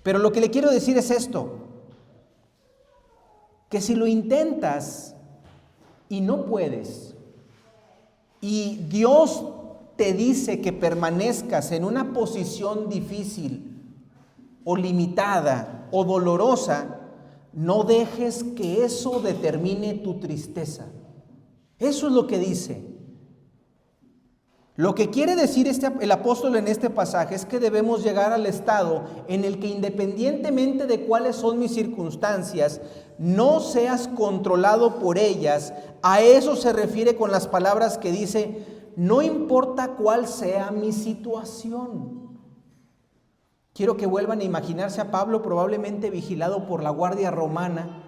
Pero lo que le quiero decir es esto, que si lo intentas y no puedes, y Dios te dice que permanezcas en una posición difícil o limitada o dolorosa, no dejes que eso determine tu tristeza. Eso es lo que dice. Lo que quiere decir el apóstol en este pasaje es que debemos llegar al estado en el que independientemente de cuáles son mis circunstancias, no seas controlado por ellas. A eso se refiere con las palabras que dice, no importa cuál sea mi situación. Quiero que vuelvan a imaginarse a Pablo probablemente vigilado por la guardia romana,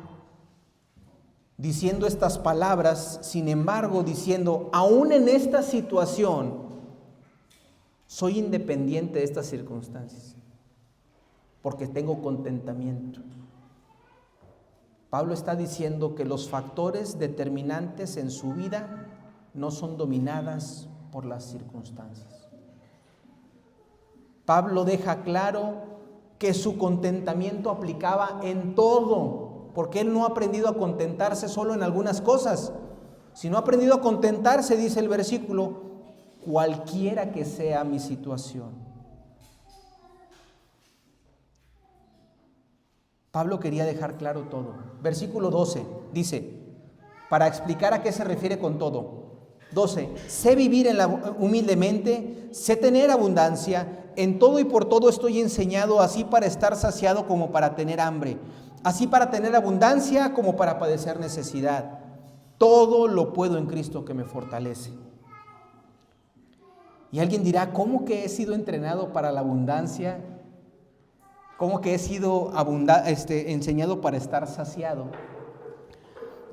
diciendo estas palabras, sin embargo, diciendo, aún en esta situación, Soy independiente de estas circunstancias porque tengo contentamiento. Pablo está diciendo que los factores determinantes en su vida no son dominadas por las circunstancias. Pablo deja claro que su contentamiento aplicaba en todo, porque él no ha aprendido a contentarse solo en algunas cosas, sino ha aprendido a contentarse, dice el versículo, cualquiera que sea mi situación. Pablo quería dejar claro todo. Versículo 12 dice, para explicar a qué se refiere con todo. 12, sé vivir humildemente, sé tener abundancia, en todo y por todo estoy enseñado, así para estar saciado como para tener hambre, así para tener abundancia como para padecer necesidad. Todo lo puedo en Cristo que me fortalece. Y alguien dirá, ¿cómo que he sido entrenado para la abundancia? ¿Cómo que he sido enseñado para estar saciado?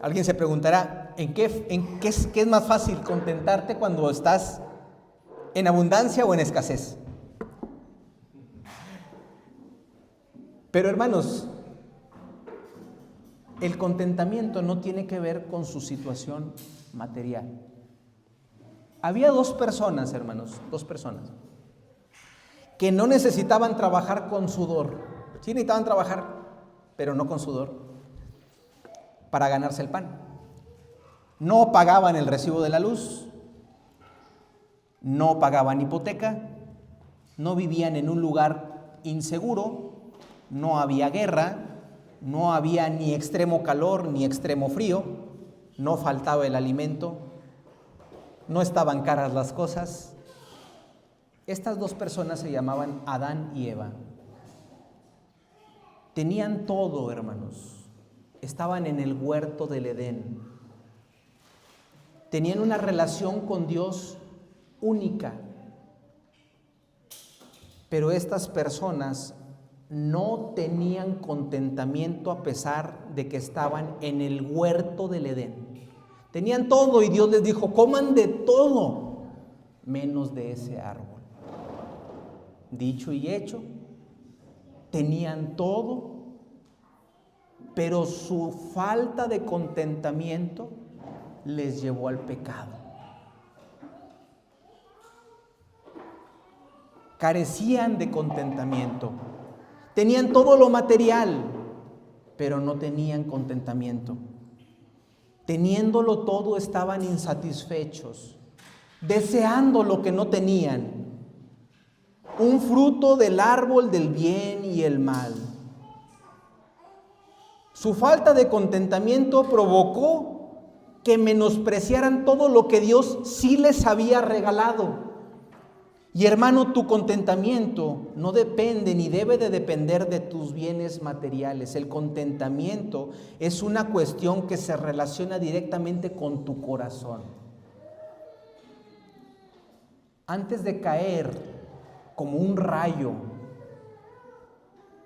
Alguien se preguntará, ¿qué es más fácil contentarte cuando estás en abundancia o en escasez? Pero hermanos, el contentamiento no tiene que ver con su situación material. Había dos personas, hermanos, que no necesitaban trabajar con sudor. Sí necesitaban trabajar, pero no con sudor, para ganarse el pan. No pagaban el recibo de la luz, no pagaban hipoteca, no vivían en un lugar inseguro, no había guerra, no había ni extremo calor ni extremo frío, no faltaba el alimento, no estaban caras las cosas. Estas dos personas se llamaban Adán y Eva. Tenían todo, hermanos. Estaban en el huerto del Edén. Tenían una relación con Dios única. Pero estas personas no tenían contentamiento a pesar de que estaban en el huerto del Edén. Tenían todo y Dios les dijo, coman de todo, menos de ese árbol. Dicho y hecho, tenían todo, pero su falta de contentamiento les llevó al pecado. Carecían de contentamiento. Tenían todo lo material, pero no tenían contentamiento. Teniéndolo todo, estaban insatisfechos, deseando lo que no tenían. Un fruto del árbol del bien y el mal. Su falta de contentamiento provocó que menospreciaran todo lo que Dios sí les había regalado. Y hermano, tu contentamiento no depende ni debe de depender de tus bienes materiales. El contentamiento es una cuestión que se relaciona directamente con tu corazón. Antes de caer como un rayo,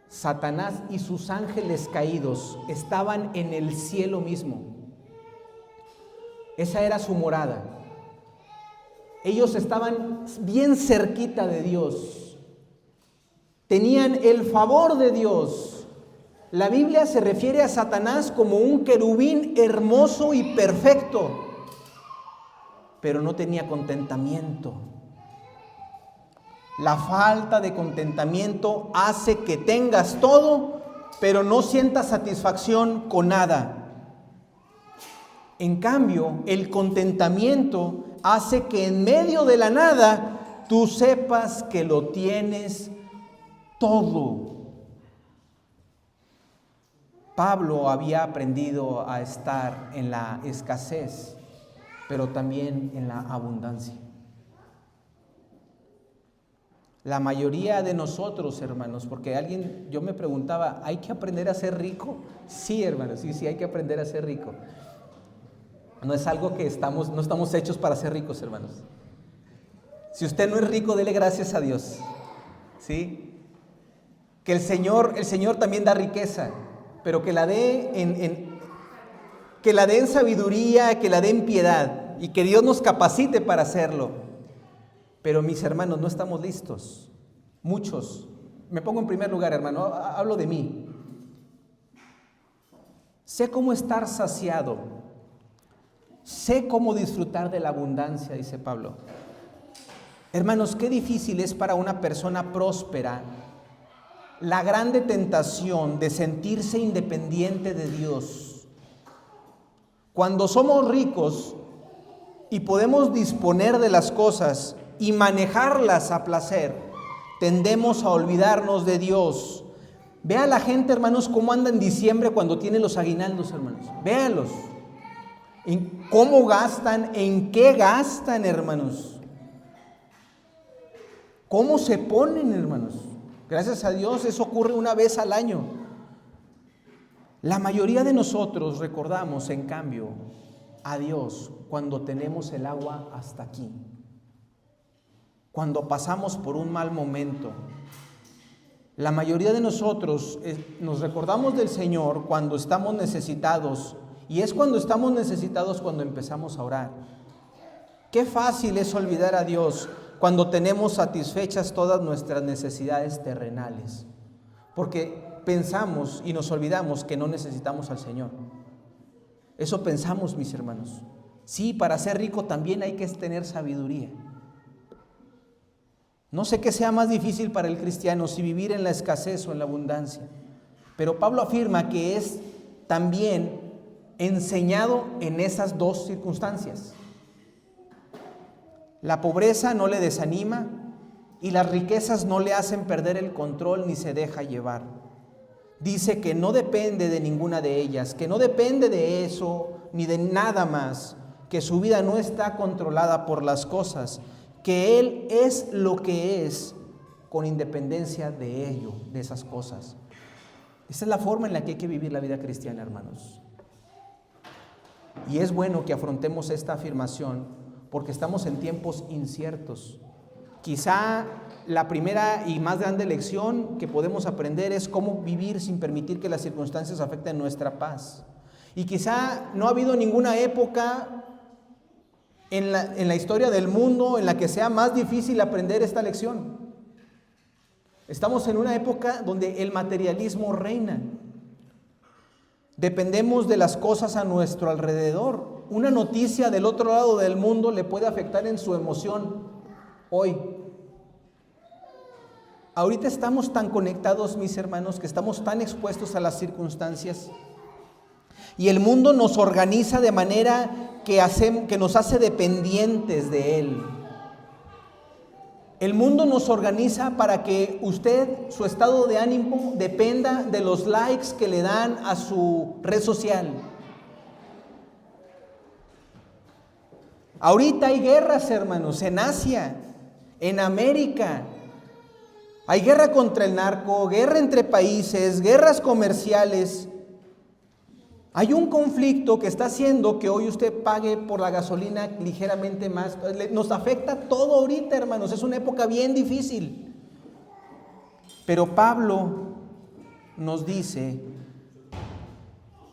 Satanás y sus ángeles caídos estaban en el cielo mismo. Esa era su morada. Ellos estaban bien cerquita de Dios. Tenían el favor de Dios. La Biblia se refiere a Satanás como un querubín hermoso y perfecto, pero no tenía contentamiento. La falta de contentamiento hace que tengas todo, pero no sientas satisfacción con nada. En cambio, el contentamiento hace que en medio de la nada tú sepas que lo tienes todo. Pablo había aprendido a estar en la escasez, pero también en la abundancia. La mayoría de nosotros, hermanos, porque yo me preguntaba, ¿hay que aprender a ser rico? Sí, hermanos, sí, hay que aprender a ser rico. No es algo que no estamos hechos para ser ricos, hermanos. Si usted no es rico, dele gracias a Dios. ¿Sí? Que el Señor también da riqueza, pero que la dé en sabiduría, que la dé en piedad y que Dios nos capacite para hacerlo. Pero mis hermanos, no estamos listos. Muchos. Me pongo en primer lugar, hermano, hablo de mí. Sé cómo estar saciado. Sé cómo disfrutar de la abundancia, dice Pablo. Hermanos, qué difícil es para una persona próspera la grande tentación de sentirse independiente de Dios. Cuando somos ricos y podemos disponer de las cosas y manejarlas a placer, tendemos a olvidarnos de Dios. Vea a la gente, hermanos, cómo anda en diciembre cuando tiene los aguinaldos, hermanos. Véalos. En cómo gastan, en qué gastan, hermanos. ¿Cómo se ponen, hermanos? Gracias a Dios, eso ocurre una vez al año. La mayoría de nosotros recordamos, en cambio, a Dios cuando tenemos el agua hasta aquí. Cuando pasamos por un mal momento. La mayoría de nosotros nos recordamos del Señor cuando estamos necesitados. Y es cuando estamos necesitados cuando empezamos a orar. Qué fácil es olvidar a Dios cuando tenemos satisfechas todas nuestras necesidades terrenales, porque pensamos y nos olvidamos que no necesitamos al Señor. Eso pensamos, mis hermanos. Sí, para ser rico también hay que tener sabiduría. No sé qué sea más difícil para el cristiano, si vivir en la escasez o en la abundancia, pero Pablo afirma que es también enseñado en esas dos circunstancias. La pobreza no le desanima y las riquezas no le hacen perder el control ni se deja llevar. Dice que no depende de ninguna de ellas, que no depende de eso ni de nada más, que su vida no está controlada por las cosas, que Él es lo que es con independencia de ello, de esas cosas. Esa es la forma en la que hay que vivir la vida cristiana, hermanos. Y es bueno que afrontemos esta afirmación porque estamos en tiempos inciertos. Quizá la primera y más grande lección que podemos aprender es cómo vivir sin permitir que las circunstancias afecten nuestra paz. Y quizá no ha habido ninguna época en la historia del mundo en la que sea más difícil aprender esta lección. Estamos en una época donde el materialismo reina. Dependemos de las cosas a nuestro alrededor. Una noticia del otro lado del mundo le puede afectar en su emoción hoy. Ahorita estamos tan conectados, mis hermanos, que estamos tan expuestos a las circunstancias. Y el mundo nos organiza de manera que nos hace dependientes de él. El mundo nos organiza para que usted, su estado de ánimo, dependa de los likes que le dan a su red social. Ahorita hay guerras, hermanos, en Asia, en América. Hay guerra contra el narco, guerra entre países, guerras comerciales. Hay un conflicto que está haciendo que hoy usted pague por la gasolina ligeramente más. Nos afecta todo ahorita, hermanos. Es una época bien difícil. Pero Pablo nos dice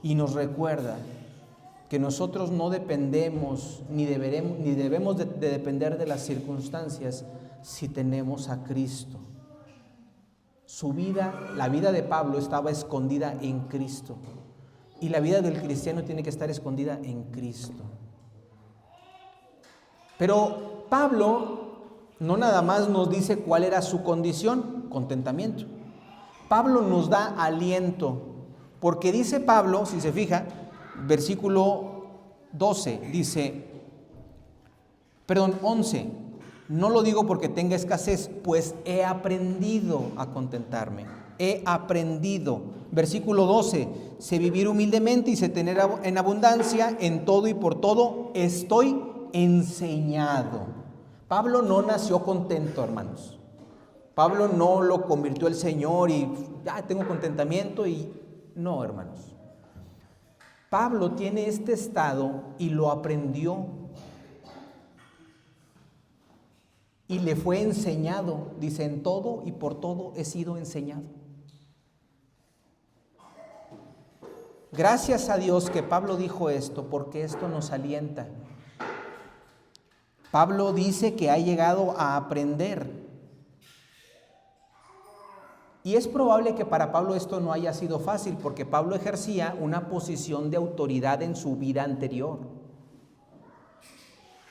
y nos recuerda que nosotros no dependemos ni debemos de depender de las circunstancias si tenemos a Cristo. Su vida, la vida de Pablo estaba escondida en Cristo. Y la vida del cristiano tiene que estar escondida en Cristo. Pero Pablo no nada más nos dice cuál era su condición, contentamiento. Pablo nos da aliento, porque dice Pablo, si se fija, versículo 12, dice, 11, no lo digo porque tenga escasez, pues he aprendido a contentarme. He aprendido. Versículo 12, sé vivir humildemente y sé tener en abundancia, en todo y por todo estoy enseñado. Pablo no nació contento, hermanos. Pablo no lo convirtió el Señor y ya tengo contentamiento y no, hermanos. Pablo tiene este estado y lo aprendió y le fue enseñado. Dice, en todo y por todo he sido enseñado. Gracias a Dios que Pablo dijo esto, porque esto nos alienta. Pablo dice que ha llegado a aprender. Y es probable que para Pablo esto no haya sido fácil, porque Pablo ejercía una posición de autoridad en su vida anterior.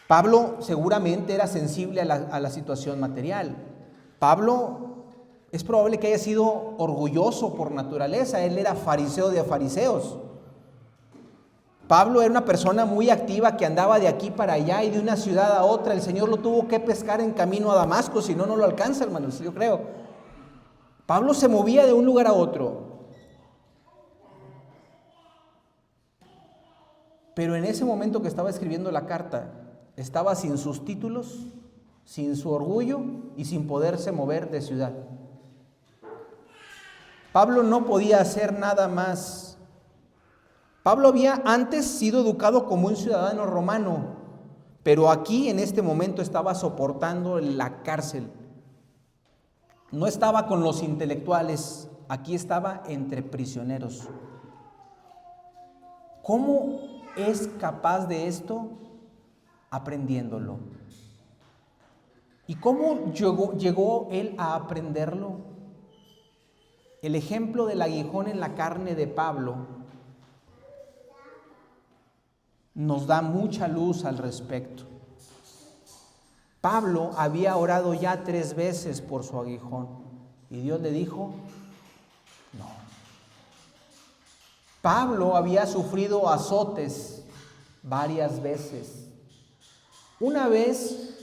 Pablo seguramente era sensible a la situación material. Pablo es probable que haya sido orgulloso por naturaleza. Él era fariseo de fariseos. Pablo era una persona muy activa que andaba de aquí para allá y de una ciudad a otra. El Señor lo tuvo que pescar en camino a Damasco, si no, no lo alcanza, hermanos, yo creo. Pablo se movía de un lugar a otro. Pero en ese momento que estaba escribiendo la carta, estaba sin sus títulos, sin su orgullo y sin poderse mover de ciudad. Pablo no podía hacer nada más. Pablo había antes sido educado como un ciudadano romano, pero aquí en este momento estaba soportando la cárcel. No estaba con los intelectuales, aquí estaba entre prisioneros. ¿Cómo es capaz de esto? Aprendiéndolo. ¿Y cómo llegó él a aprenderlo? El ejemplo del aguijón en la carne de Pablo nos da mucha luz al respecto. Pablo había orado ya 3 veces por su aguijón y Dios le dijo, no. Pablo había sufrido azotes varias veces. Una vez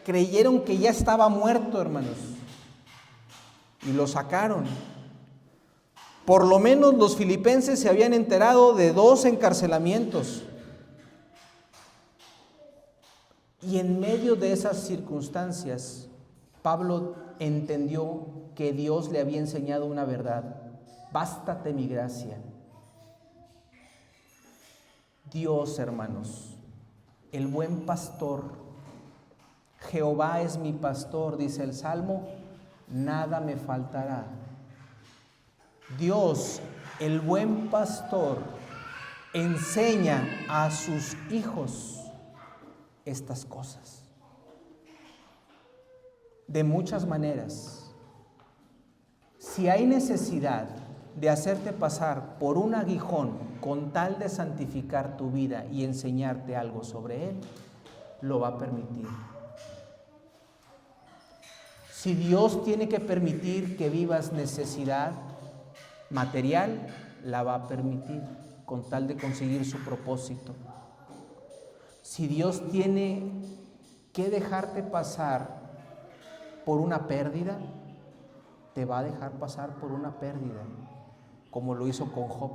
creyeron que ya estaba muerto, hermanos, y lo sacaron. Por lo menos los filipenses se habían enterado de 2 encarcelamientos. Y en medio de esas circunstancias, Pablo entendió que Dios le había enseñado una verdad. Bástate mi gracia. Dios, hermanos, el buen pastor, Jehová es mi pastor, dice el Salmo, nada me faltará. Dios, el buen pastor, enseña a sus hijos estas cosas. De muchas maneras. Si hay necesidad de hacerte pasar por un aguijón con tal de santificar tu vida y enseñarte algo sobre él, lo va a permitir. Si Dios tiene que permitir que vivas necesidad material, la va a permitir con tal de conseguir su propósito. Si Dios tiene que dejarte pasar por una pérdida, te va a dejar pasar por una pérdida, como lo hizo con Job,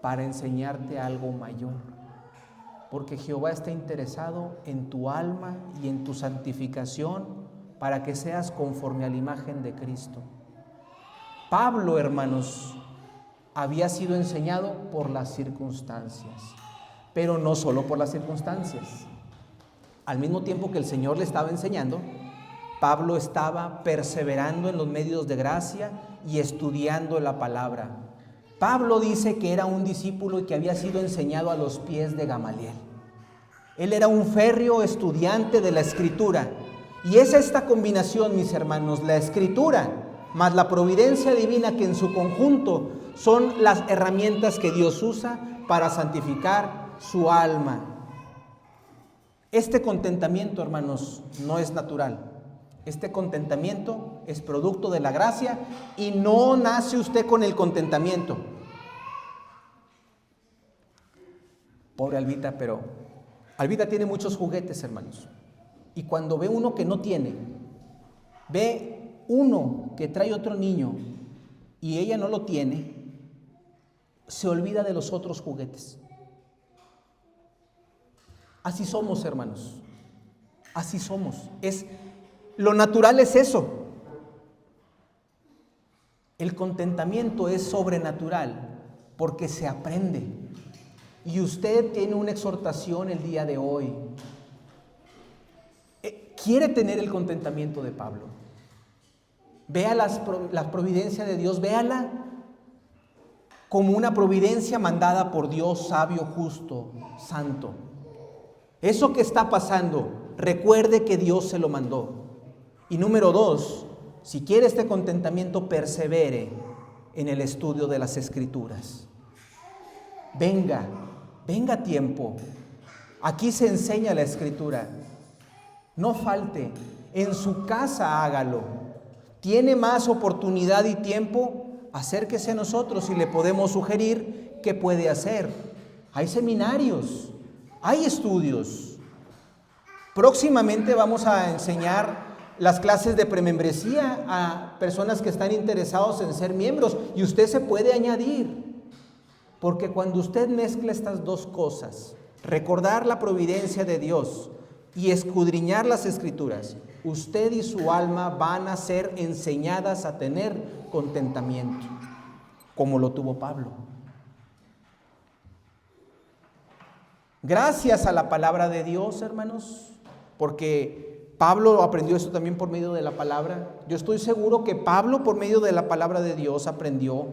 para enseñarte algo mayor. Porque Jehová está interesado en tu alma y en tu santificación para que seas conforme a la imagen de Cristo. Pablo, hermanos, había sido enseñado por las circunstancias, pero no solo por las circunstancias. Al mismo tiempo que el Señor le estaba enseñando, Pablo estaba perseverando en los medios de gracia y estudiando la palabra. Pablo dice que era un discípulo y que había sido enseñado a los pies de Gamaliel. Él era un férreo estudiante de la Escritura. Y es esta combinación, mis hermanos, la Escritura más la providencia divina, que en su conjunto son las herramientas que Dios usa para santificar su alma. Este contentamiento, hermanos, no es natural. Este contentamiento es producto de la gracia y no nace usted con el contentamiento. Pobre Albita, pero Albita tiene muchos juguetes, hermanos. Y cuando ve uno que no tiene, ve uno que trae otro niño y ella no lo tiene, se olvida de los otros juguetes. Así somos, hermanos. Así somos. Lo natural es eso. El contentamiento es sobrenatural porque se aprende. Y usted tiene una exhortación el día de hoy. Quiere tener el contentamiento de Pablo. Vea la providencia de Dios, véala como una providencia mandada por Dios, sabio, justo, santo. Eso que está pasando, recuerde que Dios se lo mandó. Y número 2, si quiere este contentamiento, persevere en el estudio de las Escrituras. Venga a tiempo. Aquí se enseña la Escritura. No falte. En su casa hágalo. Tiene más oportunidad y tiempo, acérquese a nosotros y le podemos sugerir qué puede hacer. Hay seminarios, hay estudios. Próximamente vamos a enseñar las clases de premembresía a personas que están interesados en ser miembros, y usted se puede añadir, porque cuando usted mezcla estas dos cosas, recordar la providencia de Dios y escudriñar las Escrituras, usted y su alma van a ser enseñadas a tener contentamiento, como lo tuvo Pablo. Gracias a la palabra de Dios, hermanos, porque Pablo aprendió esto también por medio de la palabra. Yo estoy seguro que Pablo, por medio de la palabra de Dios, aprendió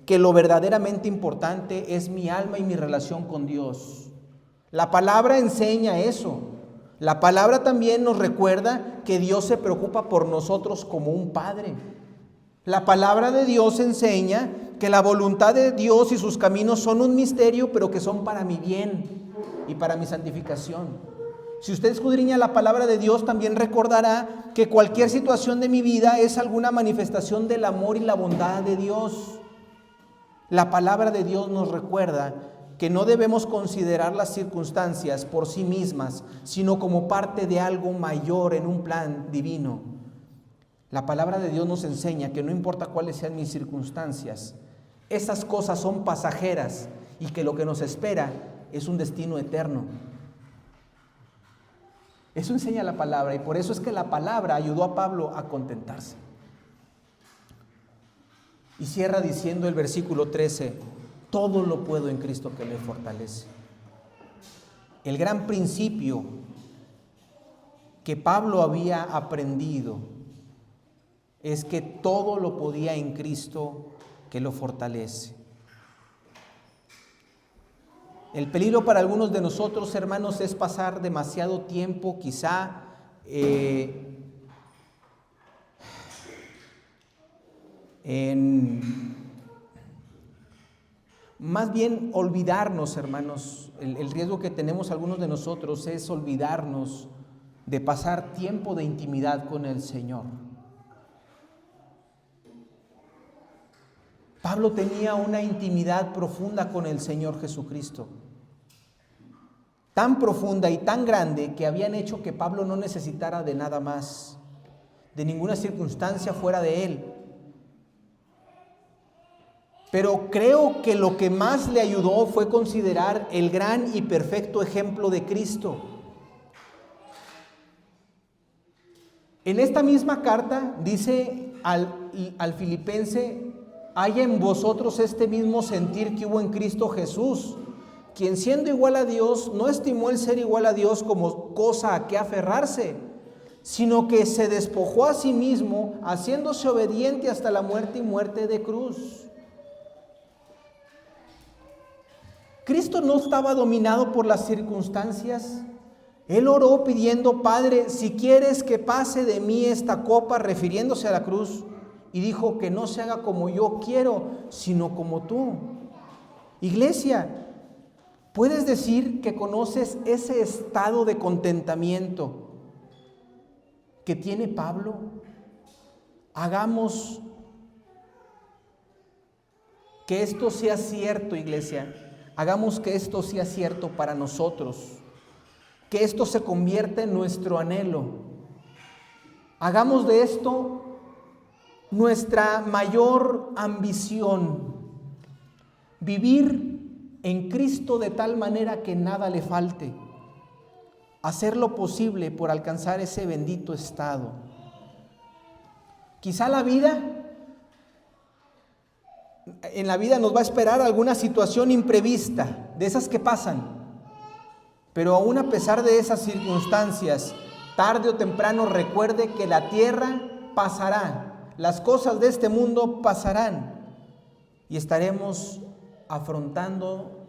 que lo verdaderamente importante es mi alma y mi relación con Dios. La palabra enseña eso. La palabra también nos recuerda que Dios se preocupa por nosotros como un padre. La palabra de Dios enseña que la voluntad de Dios y sus caminos son un misterio, pero que son para mi bien y para mi santificación. Si usted escudriña la palabra de Dios, también recordará que cualquier situación de mi vida es alguna manifestación del amor y la bondad de Dios. La palabra de Dios nos recuerda que no debemos considerar las circunstancias por sí mismas, sino como parte de algo mayor en un plan divino. La palabra de Dios nos enseña que no importa cuáles sean mis circunstancias, esas cosas son pasajeras y que lo que nos espera es un destino eterno. Eso enseña la palabra, y por eso es que la palabra ayudó a Pablo a contentarse. Y cierra diciendo el versículo 13: todo lo puedo en Cristo que me fortalece. El gran principio que Pablo había aprendido es que todo lo podía en Cristo que lo fortalece. El peligro para algunos de nosotros, hermanos, es pasar demasiado tiempo quizá más bien olvidarnos, hermanos. El riesgo que tenemos algunos de nosotros es olvidarnos de pasar tiempo de intimidad con el Señor. Pablo tenía una intimidad profunda con el Señor Jesucristo, tan profunda y tan grande que habían hecho que Pablo no necesitara de nada más, de ninguna circunstancia fuera de él. Pero creo que lo que más le ayudó fue considerar el gran y perfecto ejemplo de Cristo. En esta misma carta dice al filipense: haya en vosotros este mismo sentir que hubo en Cristo Jesús, quien siendo igual a Dios, no estimó el ser igual a Dios como cosa a que aferrarse, sino que se despojó a sí mismo, haciéndose obediente hasta la muerte y muerte de cruz. Cristo no estaba dominado por las circunstancias. Él oró pidiendo: Padre, si quieres que pase de mí esta copa, refiriéndose a la cruz, y dijo: que no se haga como yo quiero, sino como tú. Iglesia, ¿puedes decir que conoces ese estado de contentamiento que tiene Pablo? Hagamos que esto sea cierto, iglesia. Hagamos que esto sea cierto para nosotros, que esto se convierta en nuestro anhelo. Hagamos de esto nuestra mayor ambición, vivir en Cristo de tal manera que nada le falte, hacer lo posible por alcanzar ese bendito estado. Quizá en la vida nos va a esperar alguna situación imprevista, de esas que pasan, pero aún a pesar de esas circunstancias, tarde o temprano recuerde que la tierra pasará, las cosas de este mundo pasarán, y estaremos afrontando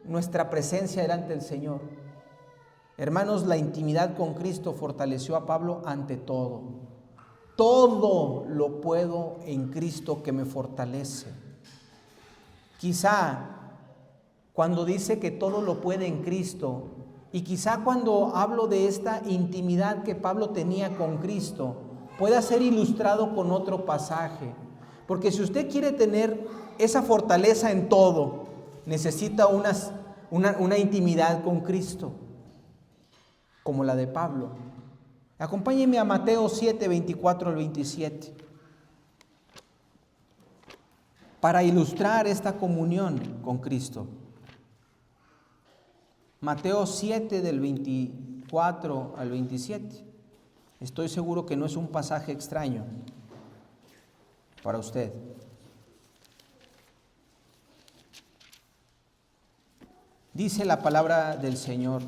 nuestra presencia delante del Señor. Hermanos, la intimidad con Cristo fortaleció a Pablo ante todo. Todo lo puedo en Cristo que me fortalece. Quizá cuando dice que todo lo puede en Cristo, y quizá cuando hablo de esta intimidad que Pablo tenía con Cristo, pueda ser ilustrado con otro pasaje. Porque si usted quiere tener esa fortaleza en todo, necesita una intimidad con Cristo, como la de Pablo. Acompáñenme a Mateo 7, 24 al 27, para ilustrar esta comunión con Cristo. Mateo 7, del 24 al 27. Estoy seguro que no es un pasaje extraño para usted. Dice la palabra del Señor.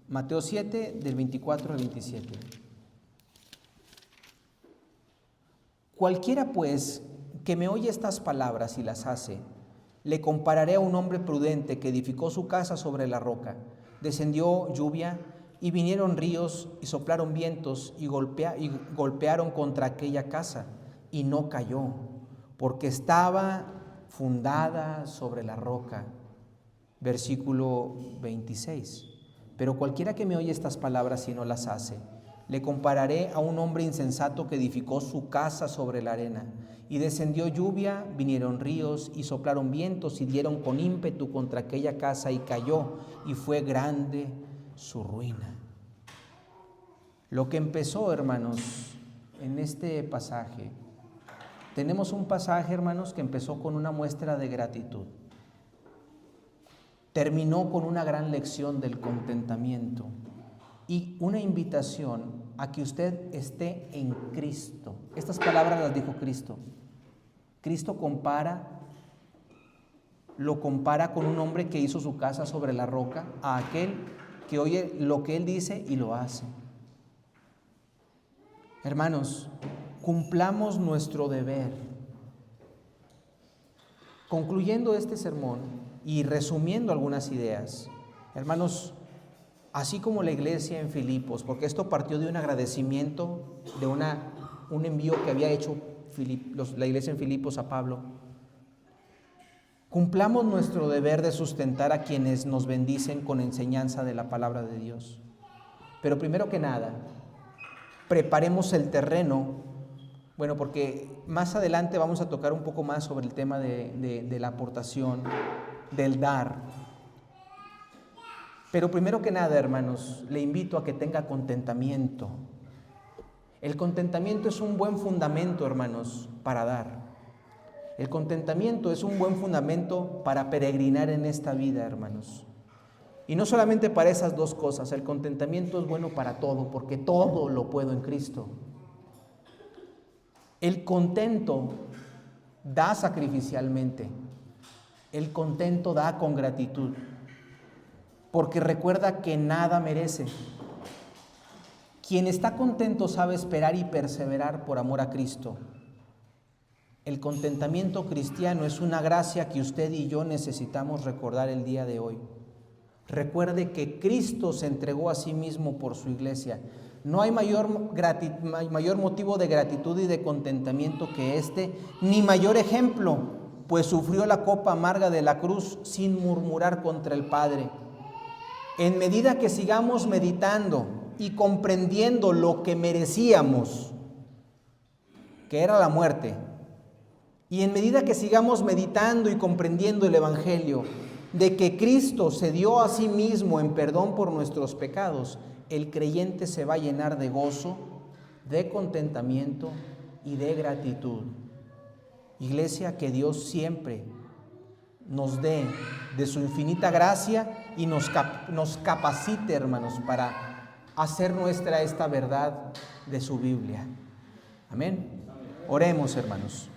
Mateo 7, del 24 al 27. Cualquiera pues que me oye estas palabras y las hace, le compararé a un hombre prudente que edificó su casa sobre la roca. Descendió lluvia y vinieron ríos y soplaron vientos y golpearon contra aquella casa y no cayó, porque estaba fundada sobre la roca. Versículo 26. Pero cualquiera que me oye estas palabras y no las hace, le compararé a un hombre insensato que edificó su casa sobre la arena. Y descendió lluvia, vinieron ríos y soplaron vientos y dieron con ímpetu contra aquella casa y cayó, y fue grande su ruina. Lo que empezó, hermanos, en este pasaje, tenemos un pasaje, hermanos, que empezó con una muestra de gratitud. Terminó con una gran lección del contentamiento y una invitación a que usted esté en Cristo. Estas palabras las dijo Cristo. Cristo lo compara con un hombre que hizo su casa sobre la roca, a aquel que oye lo que Él dice y lo hace. Hermanos, cumplamos nuestro deber. Concluyendo este sermón y resumiendo algunas ideas, hermanos, así como la iglesia en Filipos, porque esto partió de un agradecimiento, de un envío que había hecho la iglesia en Filipos a Pablo, cumplamos nuestro deber de sustentar a quienes nos bendicen con enseñanza de la palabra de Dios. Pero primero que nada, preparemos el terreno, bueno, porque más adelante vamos a tocar un poco más sobre el tema de la aportación, del dar. Pero primero que nada, hermanos, le invito a que tenga contentamiento. El contentamiento es un buen fundamento, hermanos, para dar. El contentamiento es un buen fundamento para peregrinar en esta vida, hermanos. Y no solamente para esas dos cosas, el contentamiento es bueno para todo, porque todo lo puedo en Cristo. El contento da sacrificialmente, el contento da con gratitud, porque recuerda que nada merece. Quien está contento sabe esperar y perseverar por amor a Cristo. El contentamiento cristiano es una gracia que usted y yo necesitamos recordar el día de hoy. Recuerde que Cristo se entregó a sí mismo por su iglesia. No hay mayor motivo de gratitud y de contentamiento que este, ni mayor ejemplo, pues sufrió la copa amarga de la cruz sin murmurar contra el Padre. En medida que sigamos meditando y comprendiendo lo que merecíamos, que era la muerte, y en medida que sigamos meditando y comprendiendo el Evangelio, de que Cristo se dio a sí mismo en perdón por nuestros pecados, el creyente se va a llenar de gozo, de contentamiento y de gratitud. Iglesia, que Dios siempre nos dé de su infinita gracia y nos capacite, hermanos, para hacer nuestra esta verdad de su Biblia. Amén. Oremos, hermanos.